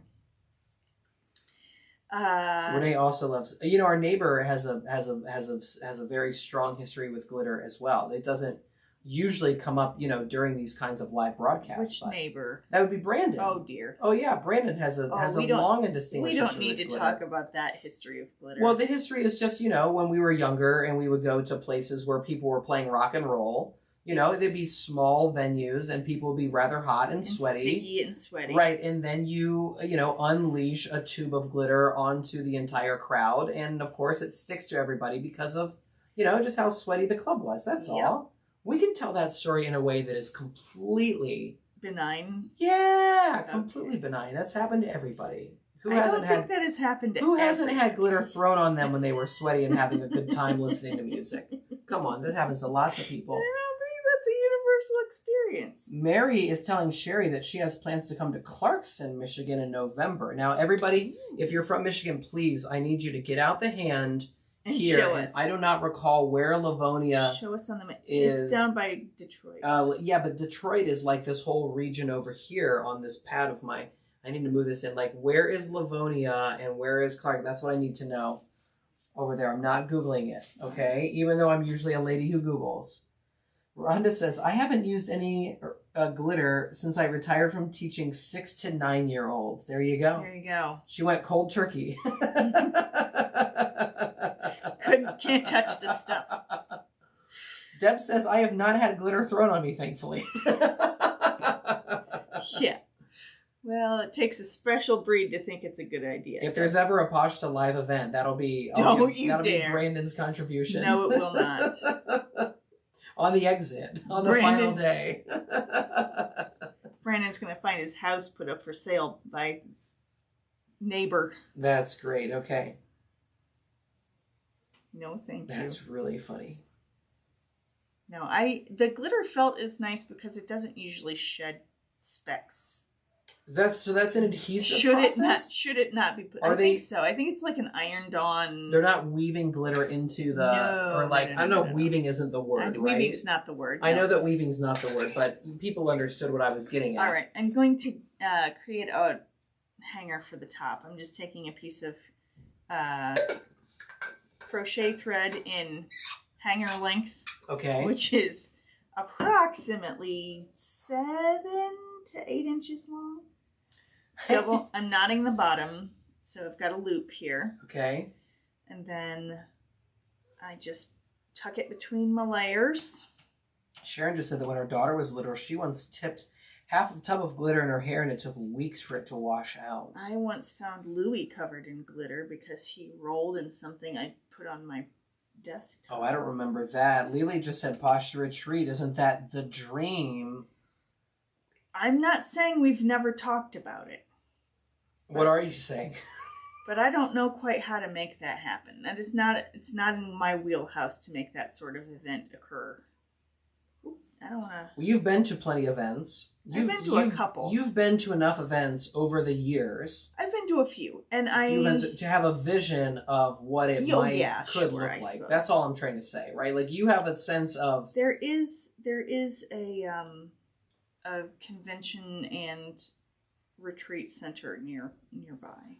Renee also loves. You know, our neighbor has a very strong history with glitter as well. It doesn't usually come up, you know, during these kinds of live broadcasts. Which neighbor? That would be Brandon. Oh dear. Oh yeah, Brandon has a long and distinguished history. We don't need to talk about that history of glitter. Well, the history is just, you know, when we were younger and we would go to places where people were playing rock and roll. You know, they'd be small venues and people would be rather hot and sweaty. Sticky and sweaty. Right, and then you unleash a tube of glitter onto the entire crowd. And, of course, it sticks to everybody because of, you know, just how sweaty the club was. That's all. We can tell that story in a way that is completely... benign? Yeah, completely benign. That's happened to everybody. I don't think that has happened to everybody. Who hasn't had glitter thrown on them when they were sweaty and having a good time listening to music? Come on, that happens to lots of people. That's a universal experience. Mary is telling Sherry that she has plans to come to Clarkson, Michigan in November. Now, everybody, if you're from Michigan, please, I need you to get out the hand and here. Show us. I do not recall where Livonia Show us on the map. It's down by Detroit. Yeah, but Detroit is like this whole region over here on this pad of my... I need to move this in. Like, where is Livonia and where is Clark? That's what I need to know over there. I'm not Googling it, okay? Even though I'm usually a lady who Googles. Rhonda says, I haven't used any glitter since I retired from teaching 6 to 9-year-olds. There you go. There you go. She went cold turkey. Can't touch this stuff. Deb says, I have not had glitter thrown on me, thankfully. Yeah. Well, it takes a special breed to think it's a good idea. If there's ever a Posh to Live event, that'll be Brandon's contribution. No, it will not. On the exit, on the final day. Brandon's going to find his house put up for sale by neighbor. That's great. Okay. No, thank you. That's really funny. No, the glitter felt is nice because it doesn't usually shed specks. That's an adhesive process? Should it not be put? I think so. I think it's like an ironed on. They're not weaving glitter into the I don't know if weaving isn't the word, right? Weaving's not the word. I know that weaving's not the word, but people understood what I was getting at. All right, I'm going to create a hanger for the top. I'm just taking a piece of crochet thread in hanger length. Okay. Which is approximately 7 to 8 inches long. I'm knotting the bottom, so I've got a loop here. Okay. And then I just tuck it between my layers. Sharon just said that when her daughter was little, she once tipped half a tub of glitter in her hair and it took weeks for it to wash out. I once found Louis covered in glitter because he rolled in something I put on my desk. Oh, I don't remember that. Lily just said Posh to retreat. Isn't that the dream? I'm not saying we've never talked about it. What are you saying? But I don't know quite how to make that happen. It's not in my wheelhouse to make that sort of event occur. I don't want to... Well, you've been to plenty of events. I've been to a couple. You've been to enough events over the years. I've been to a few. And to have a vision of what it could look like. Suppose. That's all I'm trying to say, right? Like, you have a sense of... There is a convention and retreat center nearby.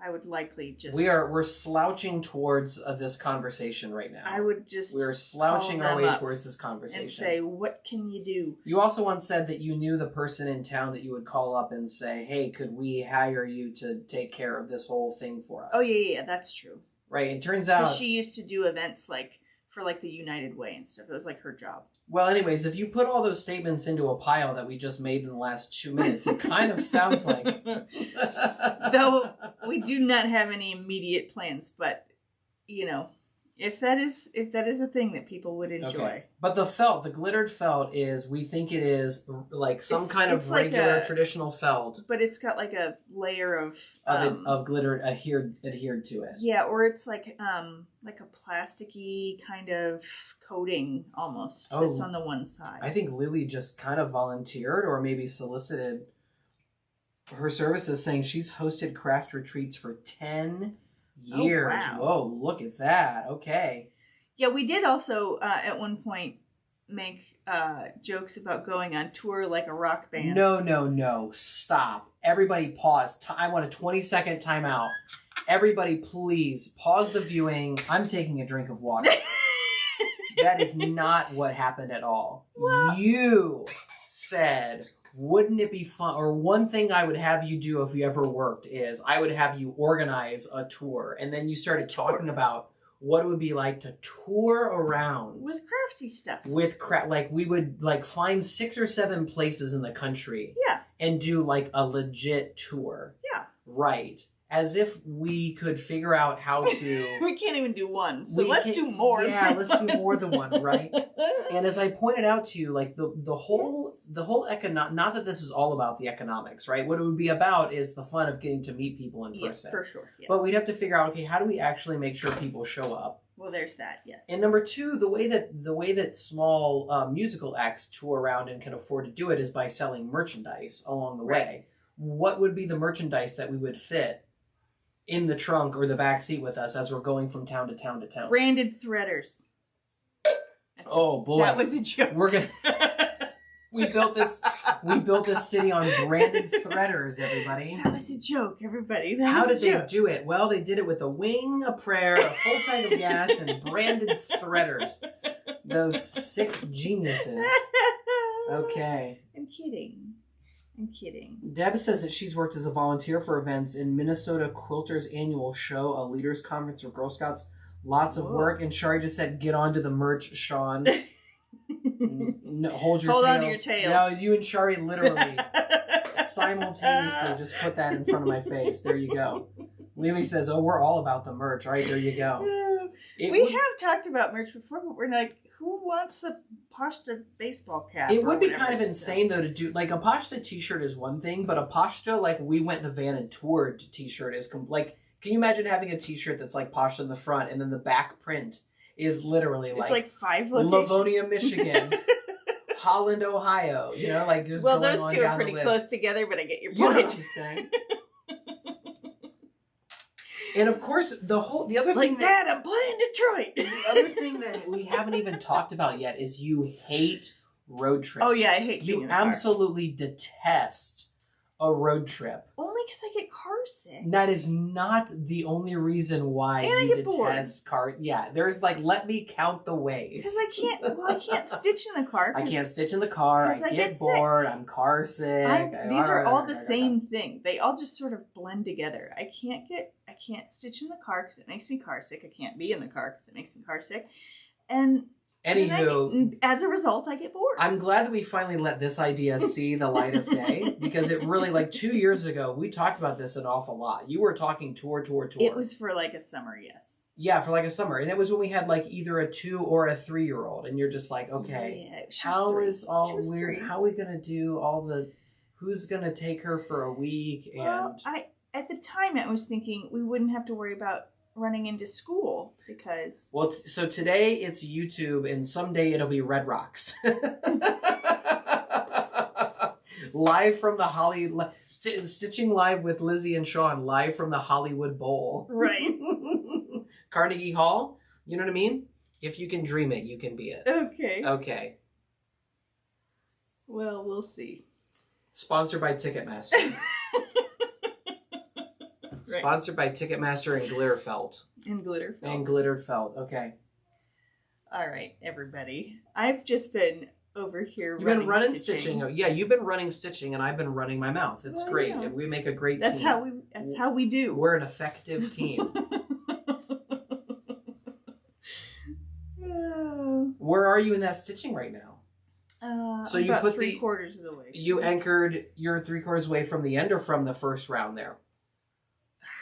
I would likely just... We're slouching towards this conversation right now. I would just... We're slouching our way towards this conversation. And say, what can you do? You also once said that you knew the person in town that you would call up and say, hey, could we hire you to take care of this whole thing for us? Oh, yeah, that's true. Right, it turns out... She used to do events like for like the United Way and stuff. It was like her job. Well, anyways, if you put all those statements into a pile that we just made in the last 2 minutes, it kind of sounds like... Though we do not have any immediate plans, but, you know, if that is a thing that people would enjoy. Okay. But the glittered felt is, we think it is like some kind of regular like traditional felt. But it's got like a layer of glitter adhered to it. Yeah, or it's like a plasticky kind of coating almost that's on the one side. I think Lily just kind of volunteered or maybe solicited her services, saying she's hosted craft retreats for 10 years. Oh, wow. Whoa, look at that. Okay. Yeah, we did also at one point make jokes about going on tour like a rock band. No. Stop. Everybody pause. I want a 20-second timeout. Everybody please pause the viewing. I'm taking a drink of water. That is not what happened at all. Well, you said, wouldn't it be fun? Or one thing I would have you do if you ever worked is I would have you organize a tour. And then you started talking about what it would be like to tour around. With crafty stuff. Like we would like find 6 or 7 places in the country. Yeah. And do like a legit tour. Yeah. Right. As if we could figure out how to... We can't even do one, so let's do more. Yeah, let's do more than one, right? And as I pointed out to you, like the whole not that this is all about the economics, right? What it would be about is the fun of getting to meet people in person. Yes, for sure. Yes. But we'd have to figure out, okay, how do we actually make sure people show up? Well, there's that, yes. And number 2, the way that small musical acts tour around and can afford to do it is by selling merchandise along the way. What would be the merchandise that we would fit in the trunk or the back seat with us as we're going from town to town to town? Branded threaders. Oh boy, that was a joke. We built this city on branded threaders, everybody. That was a joke, everybody. How did they do it? Well, they did it with a wing, a prayer, a full tank of gas, and branded threaders. Those sick geniuses. Okay. I'm kidding. Deb says that she's worked as a volunteer for events in Minnesota Quilters Annual Show, a leaders conference for Girl Scouts. Lots of work. And Shari just said, get on to the merch, Sean. No, hold on to your tails. No, you and Shari literally simultaneously just put that in front of my face. There you go. Lily says, oh, we're all about the merch. All right, there you go. We have talked about merch before, but we're like, who wants a Pashta baseball cap? It would be kind of insane, though, to do... Like, a Pashta t-shirt is one thing, but a Pashta, like, we went in a van and toured t-shirt is... Like, can you imagine having a t-shirt that's, like, Pashta in the front, and then the back print is literally, it's like 5 locations. Livonia, Michigan, Holland, Ohio, you know, like, just going those on two down are pretty the close together, but I get your point. You know what I'm saying? And of course, the other thing Dad, I'm playing Detroit. The other thing that we haven't even talked about yet is you hate road trips. Oh yeah, I hate. You absolutely detest a road trip. Only because I get car sick. That is not the only reason why you detest car. Yeah, there's like, let me count the ways. Because I can't stitch in the car. I can't stitch in the car. I get bored. I'm car sick. These are all the same thing. They all just sort of blend together. I can't stitch in the car because it makes me car sick. I can't be in the car because it makes me car sick. And anywho, as a result, I get bored. I'm glad that we finally let this idea see the light of day, because it really, like 2 years ago, we talked about this an awful lot. You were talking tour. It was for like a summer, yes. Yeah, for like a summer. And it was when we had like either a 2 or a 3-year-old. And you're just like, okay, how is all weird? How are we going to do all the, who's going to take her for a week? And well, at the time I was thinking we wouldn't have to worry about running into school because... Well, so today it's YouTube and someday it'll be Red Rocks. Live from the Stitching Live with Lizzie and Sean, live from the Hollywood Bowl. Right. Carnegie Hall, you know what I mean? If you can dream it, you can be it. Okay. Well, we'll see. Sponsored by Ticketmaster. Right. Sponsored by Ticketmaster and Glitterfelt. And glittered felt. Okay. All right, everybody. I've just been over here. You've been running stitching. Yeah, you've been running stitching, and I've been running my mouth. It's great. Yeah, we make a great team. That's how we do. We're an effective team. are you in that stitching right now? So you about put 3/4 of the way. You anchored your 3/4 way from the end or from the first round there?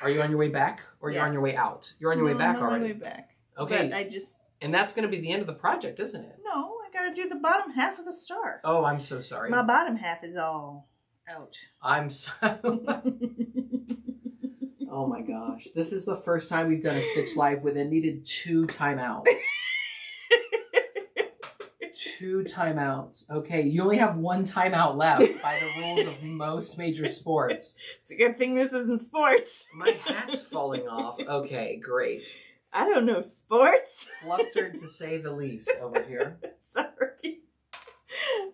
Are you on your way back or you're on your way out? You're on your way back already. I'm on my way back. Okay. But And that's going to be the end of the project, isn't it? No, I got to do the bottom half of the star. Oh, I'm so sorry. My bottom half is all out. I'm so... Oh my gosh. This is the first time we've done a Stitch Live with it needed 2 timeouts. 2 timeouts. Okay, you only have 1 timeout left by the rules of most major sports. It's a good thing this isn't sports. My hat's falling off. Okay, great. I don't know sports. Flustered to say the least over here. Sorry.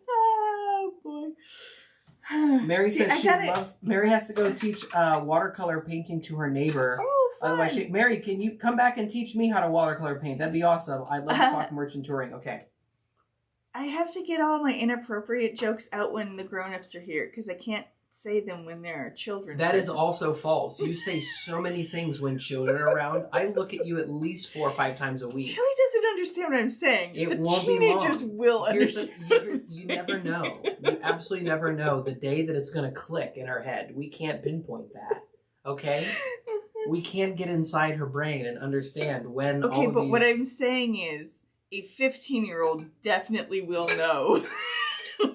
Oh boy. Mary says Mary has to go teach watercolor painting to her neighbor. Oh, fun. Otherwise, Mary, can you come back and teach me how to watercolor paint? That'd be awesome. I'd love to talk merchant touring. Okay. I have to get all my inappropriate jokes out when the grown-ups are here because I can't say them when there are children. That is also false. You say so many things when children are around. I look at you at least 4 or 5 times a week. Tilly doesn't understand what I'm saying. It the won't be teenagers long. will understand. You never know. You absolutely never know the day that it's going to click in her head. We can't pinpoint that. Okay? We can't get inside her brain and understand when all of but these... what I'm saying is a 15-year-old definitely will know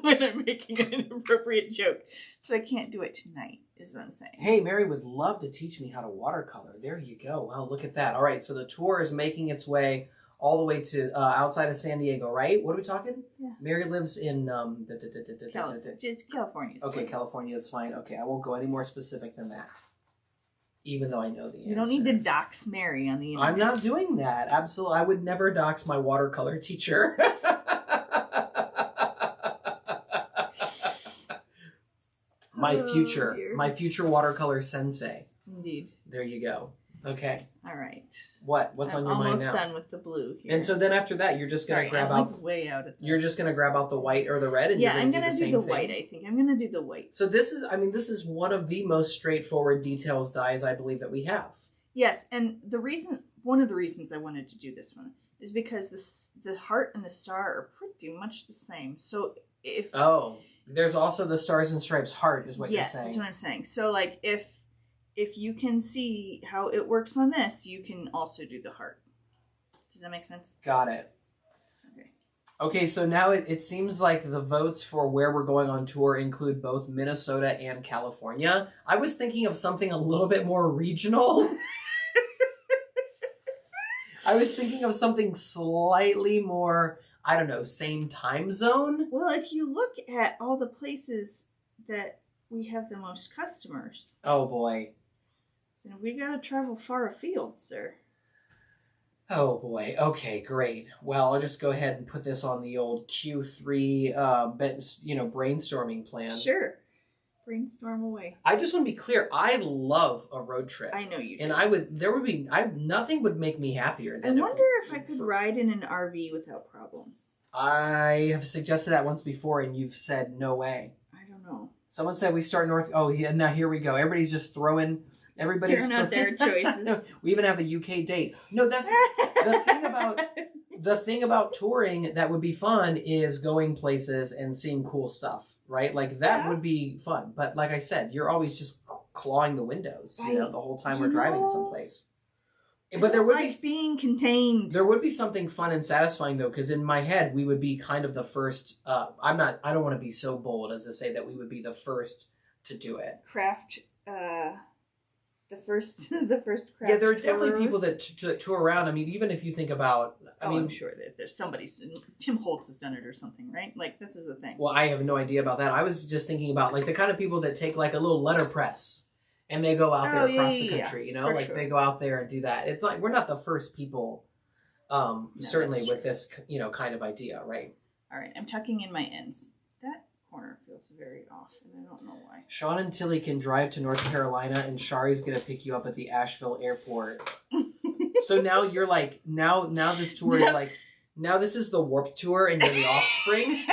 when I'm making an inappropriate joke. So I can't do it tonight, is what I'm saying. Hey, Mary would love to teach me how to watercolor. There you go. Wow, look at that. All right, so the tour is making its way all the way to outside of San Diego, right? What are we talking? Yeah. Mary lives in... It's California. Okay, California is fine. Okay, I won't go any more specific than that. Even though I know the answer. You don't need to dox Mary on the internet. I'm not doing that. Absolutely. I would never dox my watercolor teacher. My future watercolor sensei. Indeed. There you go. Okay. All right. What's on your mind now? I'm almost done with the blue here. And so then after that, you're just going to grab out... way out of You're just going to grab out the white or the red and you're going to do the same thing? Yeah, I'm going to do the white, I think. I'm going to do the white. So this is one of the most straightforward details dyes I believe that we have. Yes, and one of the reasons I wanted to do this one is because the heart and the star are pretty much the same. So if... Oh, there's also the Stars and Stripes heart is what you're saying. Yes, that's what I'm saying. So like if you can see how it works on this, you can also do the heart. Does that make sense? Got it. Okay, so now it seems like the votes for where we're going on tour include both Minnesota and California. I was thinking of something a little bit more regional. I was thinking of something slightly more, I don't know, same time zone. Well, if you look at all the places that we have the most customers. Oh, boy. Then we gotta travel far afield, sir. Oh, boy. Okay, great. Well, I'll just go ahead and put this on the old Q3, brainstorming plan. Sure. Brainstorm away. I just want to be clear. I love a road trip. I know you do. And nothing would make me happier than I wonder if I could ride in an RV without problems. I have suggested that once before, and you've said no way. I don't know. Someone said we start north. Oh, yeah, now here we go. Everybody's just throwing... Everybody's out their choices. No, we even have a UK date. No, that's the thing about touring that would be fun is going places and seeing cool stuff, right? Like that would be fun. But like I said, you're always just clawing the windows, the whole time we're driving someplace. But there would be being contained. There would be something fun and satisfying though, because in my head we would be kind of the first. I don't want to be so bold as to say that we would be the first to do it. Craft. The first craft. Yeah, there are definitely people that tour around. I mean, even if you think about... I'm sure that there's somebody... Tim Holtz has done it or something, right? Like, this is the thing. Well, I have no idea about that. I was just thinking about, like, the kind of people that take, like, a little letterpress and they go out there across the country, they go out there and do that. It's like, we're not the first people, certainly with this, kind of idea, right? All right, I'm tucking in my ends. That corner feels very off, and I don't know why. Sean and Tilly can drive to North Carolina, and Shari's gonna pick you up at the Asheville airport. So now you're like, now this tour is like, now this is the Warped Tour, and you're the Offspring.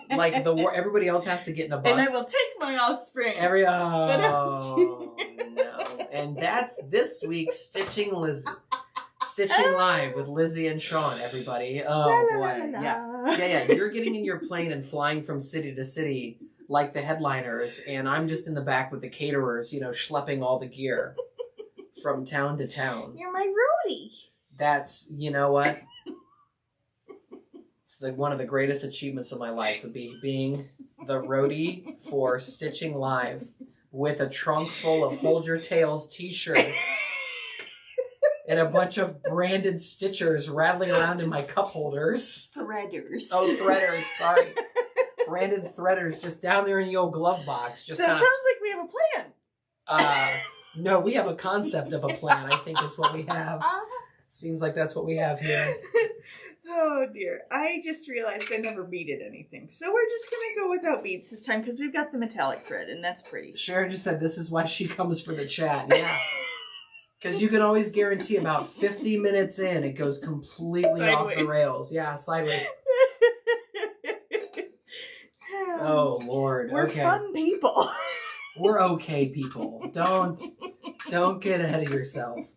Like everybody else has to get in a bus. And I will take my Offspring. No. And that's this week's Stitching Lizzie. Stitching Live with Lizzie and Sean, everybody. Oh, boy. Yeah. You're getting in your plane and flying from city to city like the headliners, and I'm just in the back with the caterers, schlepping all the gear from town to town. You're my roadie. That's, you know what? It's one of the greatest achievements of my life would be being the roadie for Stitching Live with a trunk full of Hold Your Tails t-shirts and a bunch of branded stitchers rattling around in my cup holders. Threaders. Oh, threaders, sorry. Branded threaders just down there in the old glove box. So it sounds like we have a plan. No, we have a concept of a plan, I think is what we have. Seems like that's what we have here. Oh, dear. I just realized I never beaded anything. So we're just going to go without beads this time because we've got the metallic thread, and that's pretty. Sharon just said this is why she comes for the chat. Yeah. Because you can always guarantee about 50 minutes in, it goes completely off the rails. Yeah, sideways. Oh, Lord. We're fun people. We're okay people. Don't get ahead of yourself.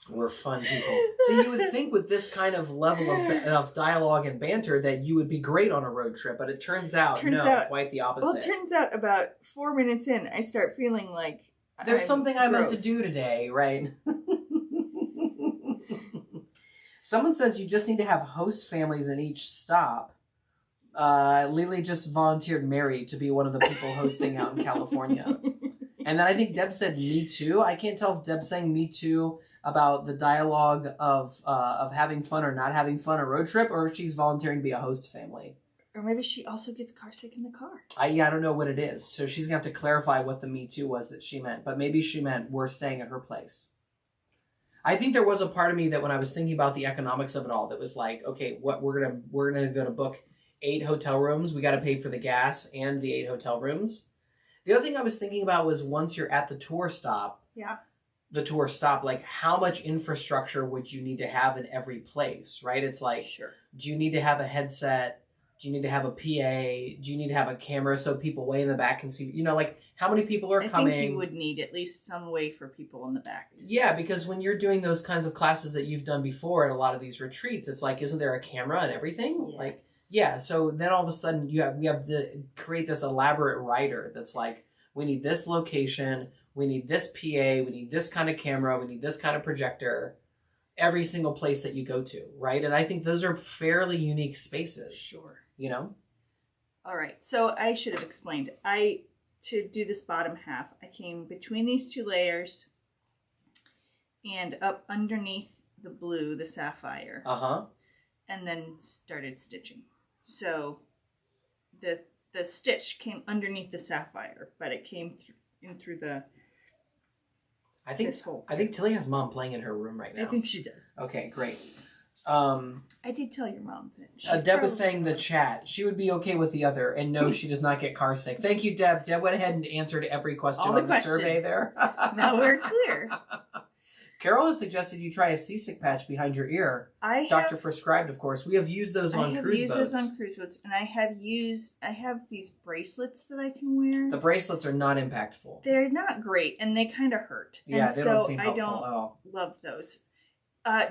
We're fun people. See, you would think with this kind of level of dialogue and banter that you would be great on a road trip, but it turns out, quite the opposite. Well, it turns out about 4 minutes in, I start feeling like there's something I meant to do today, right? Someone says you just need to have host families in each stop. Lily just volunteered Mary to be one of the people hosting out in California. And then I think Deb said me too. I can't tell if Deb's saying me too about the dialogue of having fun or not having fun a road trip, or if she's volunteering to be a host family. Or maybe she also gets car sick in the car. I don't know what it is. So she's going to have to clarify what the me too was that she meant. But maybe she meant we're staying at her place. I think there was a part of me that when I was thinking about the economics of it all, that was like, okay, we're gonna go to book 8 hotel rooms. We got to pay for the gas and the 8 hotel rooms. The other thing I was thinking about was once you're at the tour stop. Yeah. The tour stop, like how much infrastructure would you need to have in every place, right? It's like, do you need to have a headset? Do you need to have a PA? Do you need to have a camera so people way in the back can see, like how many people are coming? I think you would need at least some way for people in the back. Yeah, because when you're doing those kinds of classes that you've done before at a lot of these retreats, it's like, isn't there a camera and everything? Yes. Like, yeah. So then all of a sudden we have to create this elaborate rider that's like, we need this location, we need this PA, we need this kind of camera, we need this kind of projector, every single place that you go to, right? And I think those are fairly unique spaces. Sure. All right. So I should have explained. To do this bottom half, I came between these 2 layers and up underneath the blue, the sapphire. And then started stitching. So the stitch came underneath the sapphire, but it came through the this hole. I think Tilly has Mom playing in her room right now. I think she does. Okay, great. I did tell your mom that. Deb was saying the chat. She would be okay with the other, and no, she does not get car sick. Thank you, Deb. Deb went ahead and answered every question on the survey there. Now we're clear. Carol has suggested you try a seasick patch behind your ear. Doctor prescribed, of course. We have used those on cruise boats. I have used those on cruise boats, and I have these bracelets that I can wear. The bracelets are not impactful. They're not great, and they kind of hurt. Yeah, and they don't seem helpful at all. Love those.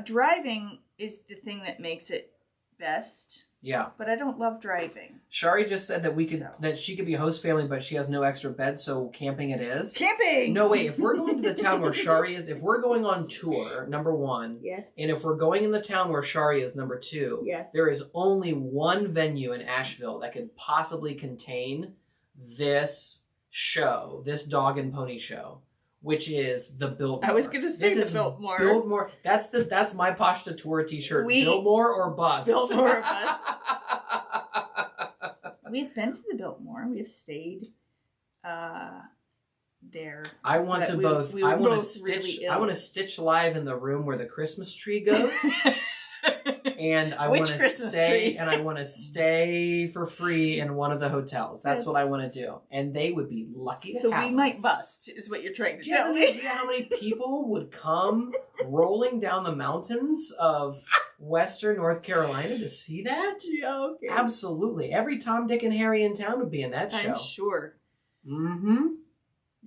Driving is the thing that makes it best. Yeah. But I don't love driving. Shari just said that that she could be a host family, but she has no extra bed, so camping it is. Camping! No, wait. If we're going to the town where Shari is, if we're going on tour, number 1. Yes. And if we're going in the town where Shari is, number 2. Yes. There is only one venue in Asheville that could possibly contain this show, this dog and pony show, which is the Biltmore. I was going to say the Biltmore. Biltmore. That's my Pashta Tour t-shirt. Biltmore or bust. Biltmore or bust. We've been to the Biltmore. We've stayed there. I want to both. I want to stitch. I want to stitch live in the room where the Christmas tree goes. And I want to stay, and I want to stay for free in one of the hotels. That's what I want to do, and they would be lucky to have us. So we might bust, is what you're trying to tell me. Do you know how many people would come rolling down the mountains of Western North Carolina to see that? Yeah, okay. Absolutely. Every Tom, Dick, and Harry in town would be in that show. I'm sure. Mm-hmm.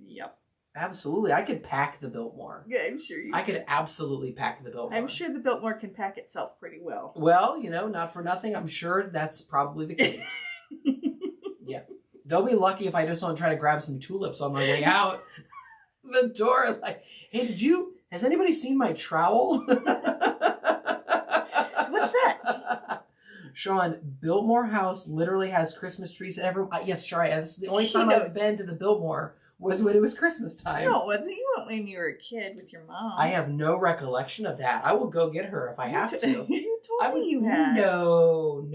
Yep. Absolutely. I could pack the Biltmore. Yeah, I'm sure you I could absolutely pack the Biltmore. I'm sure the Biltmore can pack itself pretty well. Well, not for nothing. I'm sure that's probably the case. Yeah. They'll be lucky if I just don't try to grab some tulips on my way out the door. Like, hey, has anybody seen my trowel? What's that? Sean, Biltmore House literally has Christmas trees and everyone. Yes, Shari, this is the only time I've been to the Biltmore was when it was Christmas time. No, it wasn't. You went when you were a kid with your mom. I have no recollection of that. I will go get her if I have to. You told me you had. No.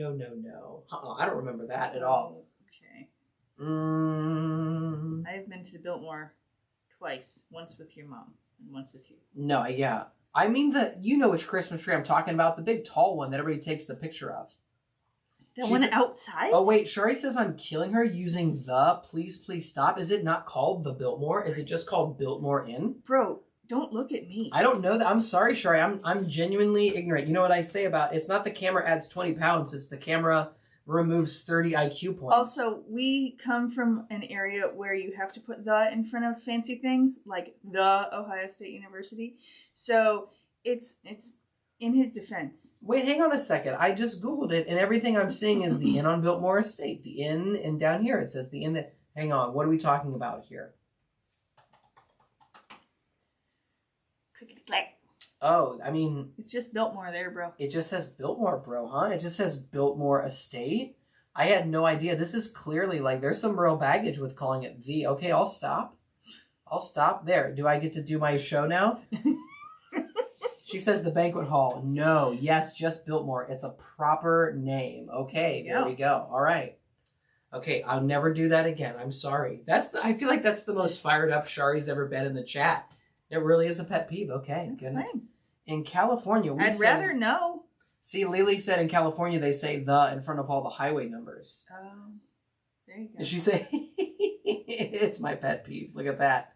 I don't remember that at all. Okay. Mm. I've been to the Biltmore twice. Once with your mom and once with you. No, yeah. I mean which Christmas tree I'm talking about. The big tall one that everybody takes the picture of. That one outside? Oh, wait. Shari says I'm killing her using the please stop. Is it not called the Biltmore? Is it just called Biltmore Inn? Bro, don't look at me. I don't know that. I'm sorry, Shari. I'm genuinely ignorant. You know what I say about it's not the camera adds 20 pounds. It's the camera removes 30 IQ points. Also, we come from an area where you have to put the in front of fancy things, like the Ohio State University. So it's in his defense. Wait, hang on a second. I just Googled it, and everything I'm seeing is the Inn on Biltmore Estate. The Inn, and down here it says the Inn that... Hang on, what are we talking about here? Clickety-clack. Oh, I mean... It's just Biltmore there, bro. It just says Biltmore, bro, huh? It just says Biltmore Estate? I had no idea. This is clearly, there's some real baggage with calling it the... Okay, I'll stop. There. Do I get to do my show now? She says the banquet hall. No. Yes, just Biltmore. It's a proper name. Okay, there we go. All right. Okay, I'll never do that again. I'm sorry. I feel like that's the most fired up Shari's ever been in the chat. It really is a pet peeve. Okay, that's good. Fine. In California, I'd rather know. See, Lily said in California they say the in front of all the highway numbers. Oh, there you go. Did she say it's my pet peeve? Look at that.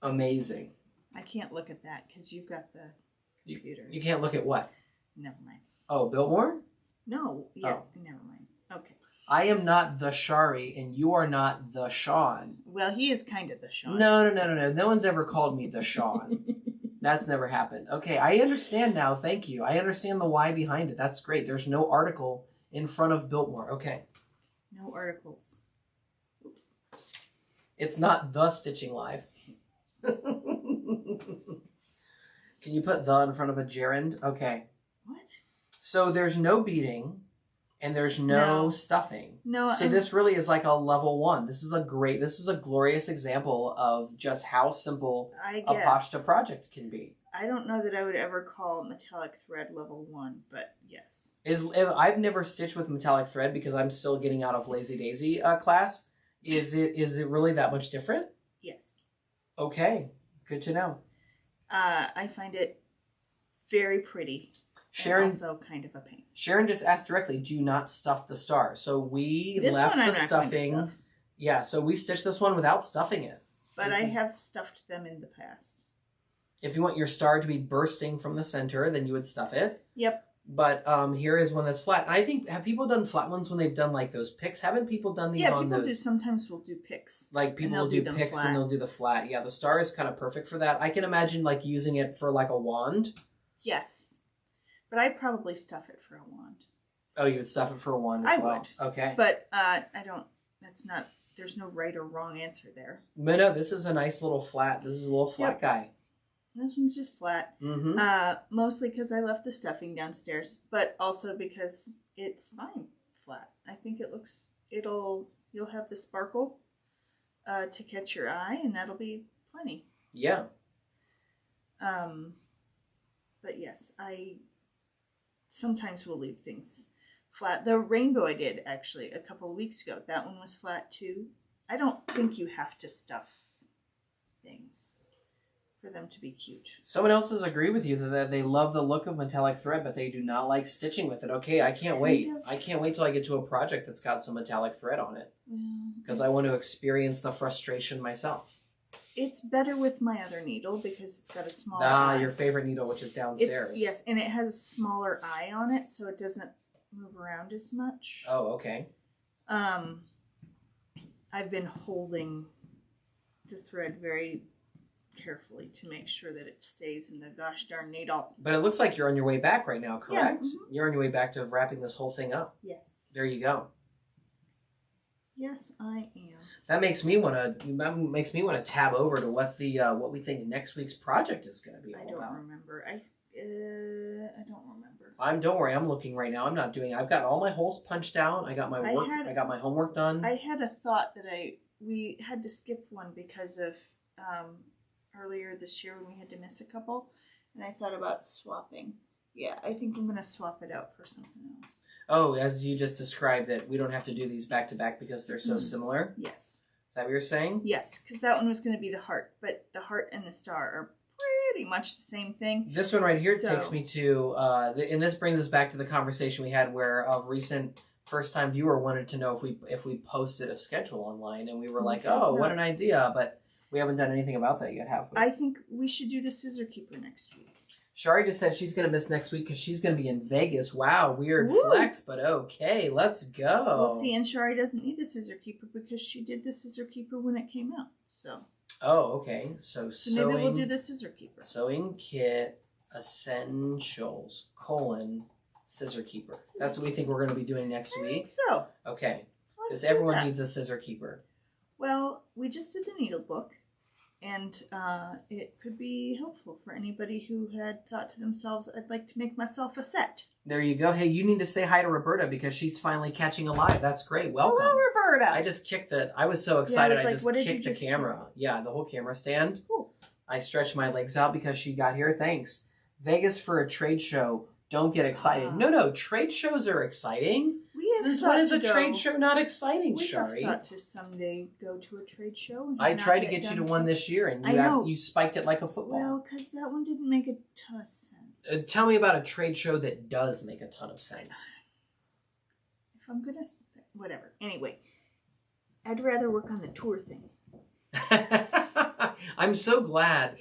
Amazing. I can't look at that because you've got the computer. You can't look at what? Never mind. Oh, Biltmore? No. Yeah. Oh. Never mind. Okay. I am not the Shari, and you are not the Sean. Well, he is kind of the Sean. No. No one's ever called me the Sean. That's never happened. Okay, I understand now. Thank you. I understand the why behind it. That's great. There's no article in front of Biltmore. Okay. No articles. Oops. It's not the Stitching Live. Can you put the in front of a gerund? Okay. What? So there's no beating and there's no stuffing. No. So this really is like a level 1. This is a glorious example of just how simple a pashto project can be. I don't know that I would ever call metallic thread level 1, but yes. I've never stitched with metallic thread because I'm still getting out of Lazy Daisy class. Is it really that much different? Yes. Okay, good to know. I find it very pretty. Sharon, and also kind of a pain. Sharon just asked directly, do not stuff the star. So we left the stuffing. Yeah, so we stitched this one without stuffing it. But I have stuffed them in the past. If you want your star to be bursting from the center, then you would stuff it. Yep. But here is one that's flat. And I think, have people done flat ones when they've done like those picks? Haven't people done these on those? Yeah, people do. Sometimes we'll do picks. Like people will do picks and they'll do the flat. Yeah, the star is kind of perfect for that. I can imagine like using it for like a wand. Yes. But I'd probably stuff it for a wand. Oh, you would stuff it for a wand as well? I would. Okay. But there's no right or wrong answer there. But no, this is a nice little flat. This is a little flat guy. This one's just flat. Mm-hmm. Mostly because I left the stuffing downstairs, but also because it's fine flat. I think you'll have the sparkle to catch your eye, and that'll be plenty. Yeah. But yes, I sometimes will leave things flat. The rainbow I did actually a couple of weeks ago, that one was flat too. I don't think you have to stuff things for them to be cute. Someone else has agreed with you that they love the look of metallic thread, but they do not like stitching with it. Okay, I can't wait. I can't wait till I get to a project that's got some metallic thread on it. Because I want to experience the frustration myself. It's better with my other needle because it's got a smaller eye. Your favorite needle, which is downstairs. Yes, and it has a smaller eye on it, so it doesn't move around as much. Oh, okay. I've been holding the thread very carefully to make sure that it stays in the gosh darn needle. But it looks like you're on your way back right now, correct? Yeah. Mm-hmm. You're on your way back to wrapping this whole thing up. Yes. There you go. Yes, I am. That makes me want to tab over to what we think next week's project is going to be all about. I don't remember. I don't remember. Don't worry. I'm looking right now. I've got all my holes punched out. I got my work. I got my homework done. I had a thought that we had to skip one because of earlier this year when we had to miss a couple, and I thought about swapping. Yeah, I think I'm going to swap it out for something else. Oh, as you just described, that we don't have to do these back to back because they're so similar? Yes. Is that what you're saying? Yes, because that one was going to be the heart, but the heart and the star are pretty much the same thing. This one right here takes me to, and this brings us back to the conversation we had where a recent first-time viewer wanted to know if we posted a schedule online, and we were like, what an idea, but we haven't done anything about that yet, have we? I think we should do the Scissor Keeper next week. Shari just said she's going to miss next week because she's going to be in Vegas. Wow, weird flex, but okay, let's go. Well, see, and Shari doesn't need the Scissor Keeper because she did the Scissor Keeper when it came out. So. Oh, okay. So sewing. Maybe we'll do the Scissor Keeper. Sewing kit essentials : Scissor Keeper. That's what we think we're going to be doing next week. I think so. Okay. Because everyone needs a Scissor Keeper. Well, we just did the needle book. And it could be helpful for anybody who had thought to themselves, I'd like to make myself a set. There you go. Hey, you need to say hi to Roberta because she's finally catching a live. That's great. Welcome. Hello, Roberta. I just kicked it. I was so excited. I just kicked the camera. Yeah, the whole camera stand. Cool. I stretched my legs out because she got here. Thanks. Vegas for a trade show. Don't get excited. No, trade shows are exciting. Since when is a trade show not exciting, Shari? We have thought to someday go to a trade show. I tried to get you to one this year, and you spiked it like a football. Well, because that one didn't make a ton of sense. Tell me about a trade show that does make a ton of sense. If I'm going to... Whatever. Anyway, I'd rather work on the tour thing. I'm so glad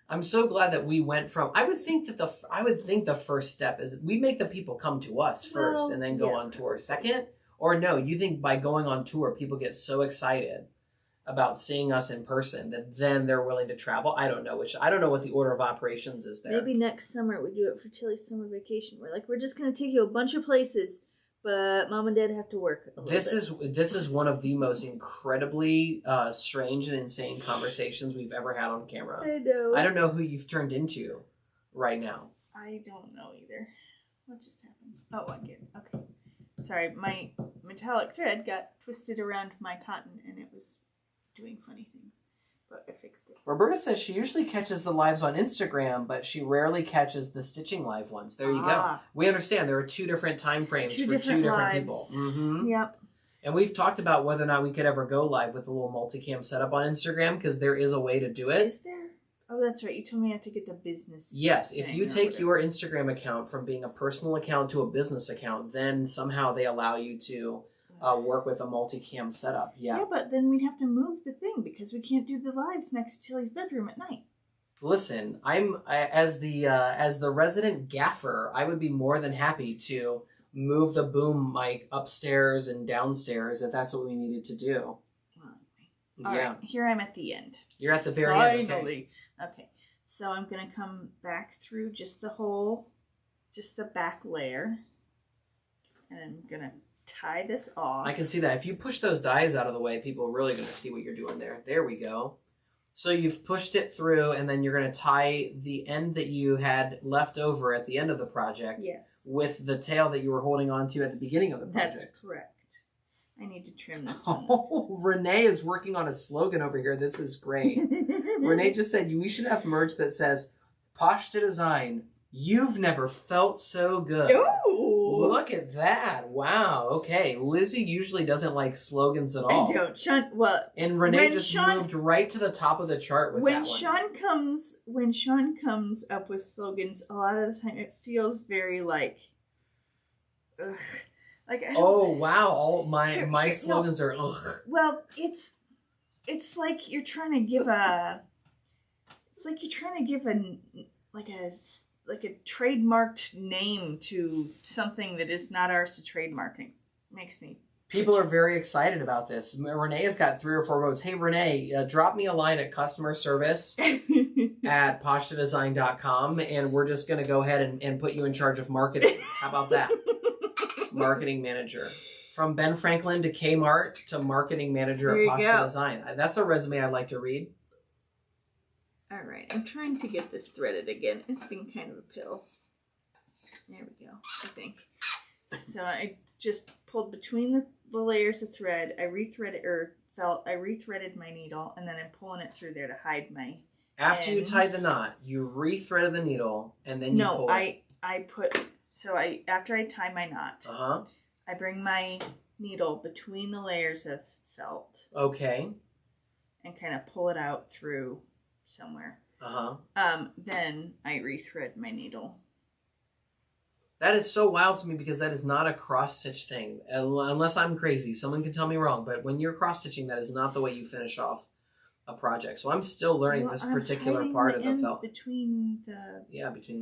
that we went from. I would think the first step is we make the people come to us first and then go on tour second. Or no, you think by going on tour, people get so excited about seeing us in person that then they're willing to travel. I don't know what the order of operations is there. Maybe next summer we do it for Chili's summer vacation. We're just going to take you a bunch of places. But Mom and Dad have to work a little bit. This is one of the most incredibly strange and insane conversations we've ever had on camera. I know. I don't know who you've turned into right now. I don't know either. What just happened? Oh, I get it. Okay. Sorry, my metallic thread got twisted around my cotton and it was doing funny things. But I fixed it. Roberta says she usually catches the lives on Instagram, but she rarely catches the stitching live ones. There you go. We understand there are two different time frames for two different people. Mm-hmm. Yep. And we've talked about whether or not we could ever go live with a little multicam setup on Instagram because there is a way to do it. Is there? Oh, that's right. You told me I have to get the business. Yes. If you take your Instagram account from being a personal account to a business account, then somehow they allow you to work with a multicam setup. Yeah, but then we'd have to move the thing because we can't do the lives next to Tilly's bedroom at night. Listen, as the resident gaffer, I would be more than happy to move the boom mic upstairs and downstairs if that's what we needed to do. Well, all right, here I'm at the end. You're at the very end. Finally. Okay. So I'm going to come back through just the back layer, and I'm going to tie this off. I can see that. If you push those dies out of the way, people are really going to see what you're doing there. There we go. So you've pushed it through, and then you're going to tie the end that you had left over at the end of the project with the tail that you were holding on to at the beginning of the project. That's correct. I need to trim this one. Oh, Renee is working on a slogan over here. This is great. Renee just said, we should have merch that says, Posh to Design, you've never felt so good. Ooh. Look at that. Wow. Okay. Lizzie usually doesn't like slogans at all. I don't. And Renee just moved right to the top of the chart with that one. When Sean comes up with slogans, a lot of the time it feels very like, ugh. Like, wow. All my slogans are ugh. Well, it's like you're trying to give a trademarked name to something that is not ours to trademark. It makes me People are very excited about this. Renee has got 3 or 4 votes. Hey, Renee, drop me a line at customer service at pashtadesign.com, and we're just going to go ahead and put you in charge of marketing. How about that? Marketing manager. From Ben Franklin to Kmart to marketing manager at Pashta Design. That's a resume I'd like to read. All right. I'm trying to get this threaded again. It's been kind of a pill. There we go, I think. So I just pulled between the layers of thread. I rethreaded my needle, and then I'm pulling it through there to hide my After you tied the knot, you rethreaded the needle, and then you pull it. After I tie my knot, I bring my needle between the layers of felt. Okay. And kind of pull it out through somewhere. Then I rethread my needle. That is so wild to me because that is not a cross-stitch thing. Unless I'm crazy. Someone can tell me wrong. But when you're cross-stitching, that is not the way you finish off a project. So I'm still learning this particular part of the felt. Between the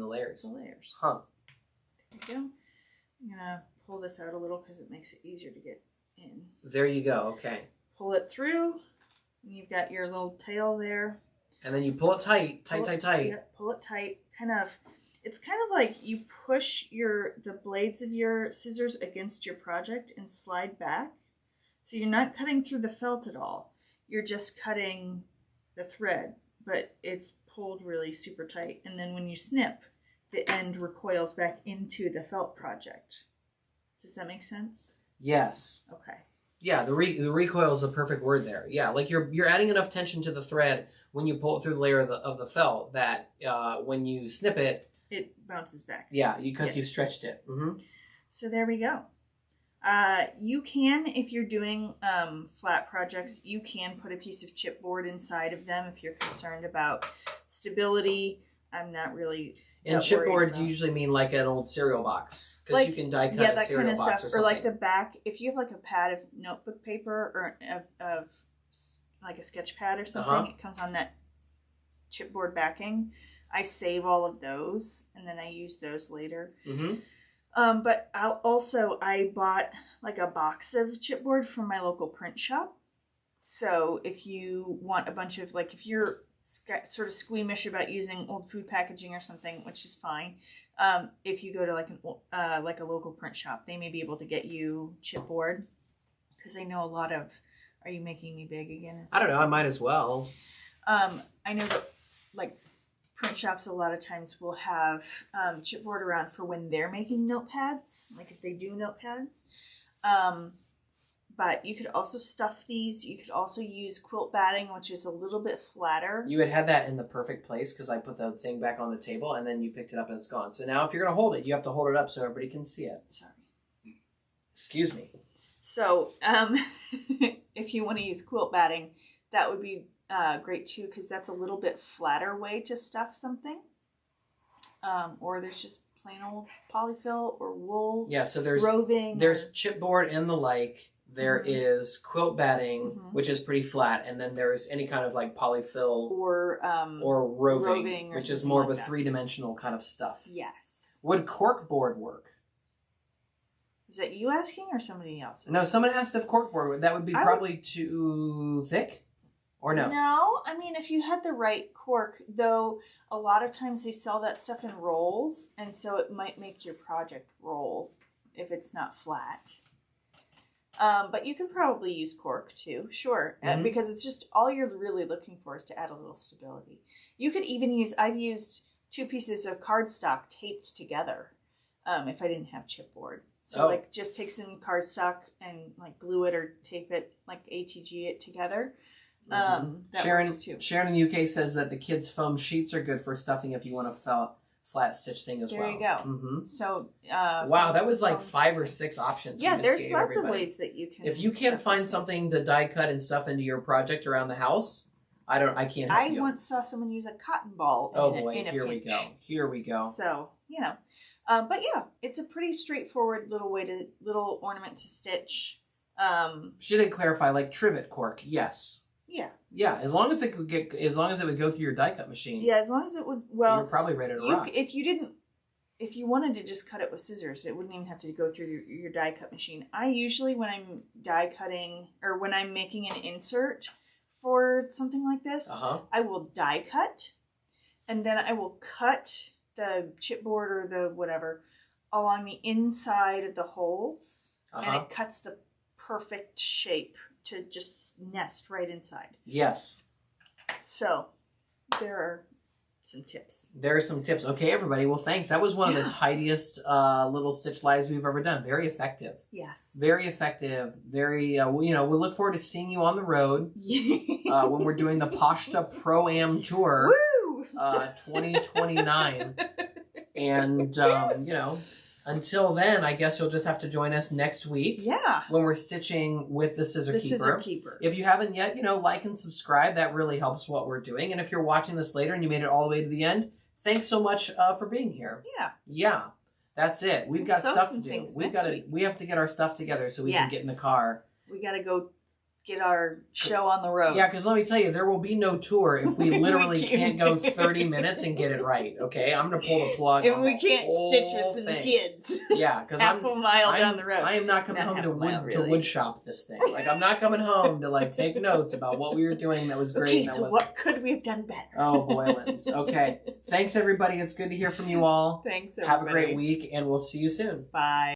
layers. The layers. Huh. There you go. I'm going to pull this out a little because it makes it easier to get in. There you go. Okay. Pull it through. And you've got your little tail there. And then you pull it tight. Tight. Yep, pull it tight. It's kind of like you push the blades of your scissors against your project and slide back. So you're not cutting through the felt at all. You're just cutting the thread, but it's pulled really super tight. And then when you snip, the end recoils back into the felt project. Does that make sense? Yes. Okay. Yeah, the recoil is a perfect word there. Yeah, like you're adding enough tension to the thread when you pull it through the layer of the felt that when you snip it, it bounces back. Yeah, because you stretched it. Mm-hmm. So there we go. You can, if you're doing flat projects, you can put a piece of chipboard inside of them if you're concerned about stability. I'm not really. And chipboard, you usually mean like an old cereal box, because you can die cut a cereal box or something. Or like the back, if you have like a pad of notebook paper or of like a sketch pad or something, it comes on that chipboard backing. I save all of those, and then I use those later. Mm-hmm. But I bought like a box of chipboard from my local print shop. So if you want a bunch of, like, if you're sort of squeamish about using old food packaging or something, which is fine, if you go to like a local print shop, they may be able to get you chipboard. Because I know a lot of, are you making me big again? I don't know. I might as well. I know that like print shops a lot of times will have chipboard around for when they're making notepads, like if they do notepads. But you could also stuff these. You could also use quilt batting, which is a little bit flatter. You had that in the perfect place because I put the thing back on the table and then you picked it up and it's gone. So now if you're going to hold it, you have to hold it up so everybody can see it. Sorry. Excuse me. So if you want to use quilt batting, that would be great too, because that's a little bit flatter way to stuff something. Or there's just plain old polyfill or wool. Yeah, so there's roving. There's chipboard and the like. There is quilt batting, which is pretty flat, and then there's any kind of like polyfill or roving, which is more of a three-dimensional kind of stuff. Yes. Would corkboard work? Is that you asking or somebody else? No, someone asked if corkboard, that would be probably too thick, or no? No, I mean, if you had the right cork, though, a lot of times they sell that stuff in rolls, and so it might make your project roll if it's not flat. But you can probably use cork too, sure, because it's just all you're really looking for is to add a little stability. You could even use, I've used 2 pieces of cardstock taped together if I didn't have chipboard. So like just take some cardstock and like glue it or tape it, like ATG it together. That works too. Sharon in the UK says that the kids' foam sheets are good for stuffing if you want a flat stitch thing as well. There you go. Mm-hmm. So wow, that was like 5 or 6 options. Yeah, there's lots of ways that you can. If you can't find something to die cut and stuff into your project around the house, I can't help you. I once saw someone use a cotton ball. Here we go. So but yeah, it's a pretty straightforward little ornament to stitch. She did clarify, like trivet cork, yes. Yeah. Yeah, as long as it would go through your die cut machine. Yeah, as long as it would. Well, you're probably ready to rock. If you didn't, if you wanted to just cut it with scissors, it wouldn't even have to go through your die cut machine. I usually, when I'm die cutting or when I'm making an insert for something like this, I will die cut, and then I will cut the chipboard or the whatever along the inside of the holes, and it cuts the perfect shape to just nest right inside. Yes. So there are some tips. There are some tips. Okay, everybody. Well, thanks. That was one of the tidiest little stitch lives we've ever done. Very effective. Yes. Very effective. Very, we look forward to seeing you on the road when we're doing the Pashta Pro-Am Tour. Woo! 2029. And, until then, I guess you'll just have to join us next week. Yeah. When we're stitching with the Scissor Keeper. Scissor Keeper. If you haven't yet, like and subscribe. That really helps what we're doing. And if you're watching this later and you made it all the way to the end, thanks so much for being here. Yeah. Yeah. That's it. We've got stuff to do. We have to get our stuff together so we can get in the car. We got to go get our show on the road. Yeah, because let me tell you, there will be no tour if we literally can't go 30 minutes and get it right, okay? I'm going to pull the plug if on we the can't whole stitch with some thing. Kids. Yeah, because I'm a mile down the road. I am not coming home to wood shop this thing. Like, I'm not coming home to, take notes about what we were doing that was great. Okay, so what could we have done better? Oh, boilins. Okay. Thanks, everybody. It's good to hear from you all. Thanks, everybody. Have a great week, and we'll see you soon. Bye.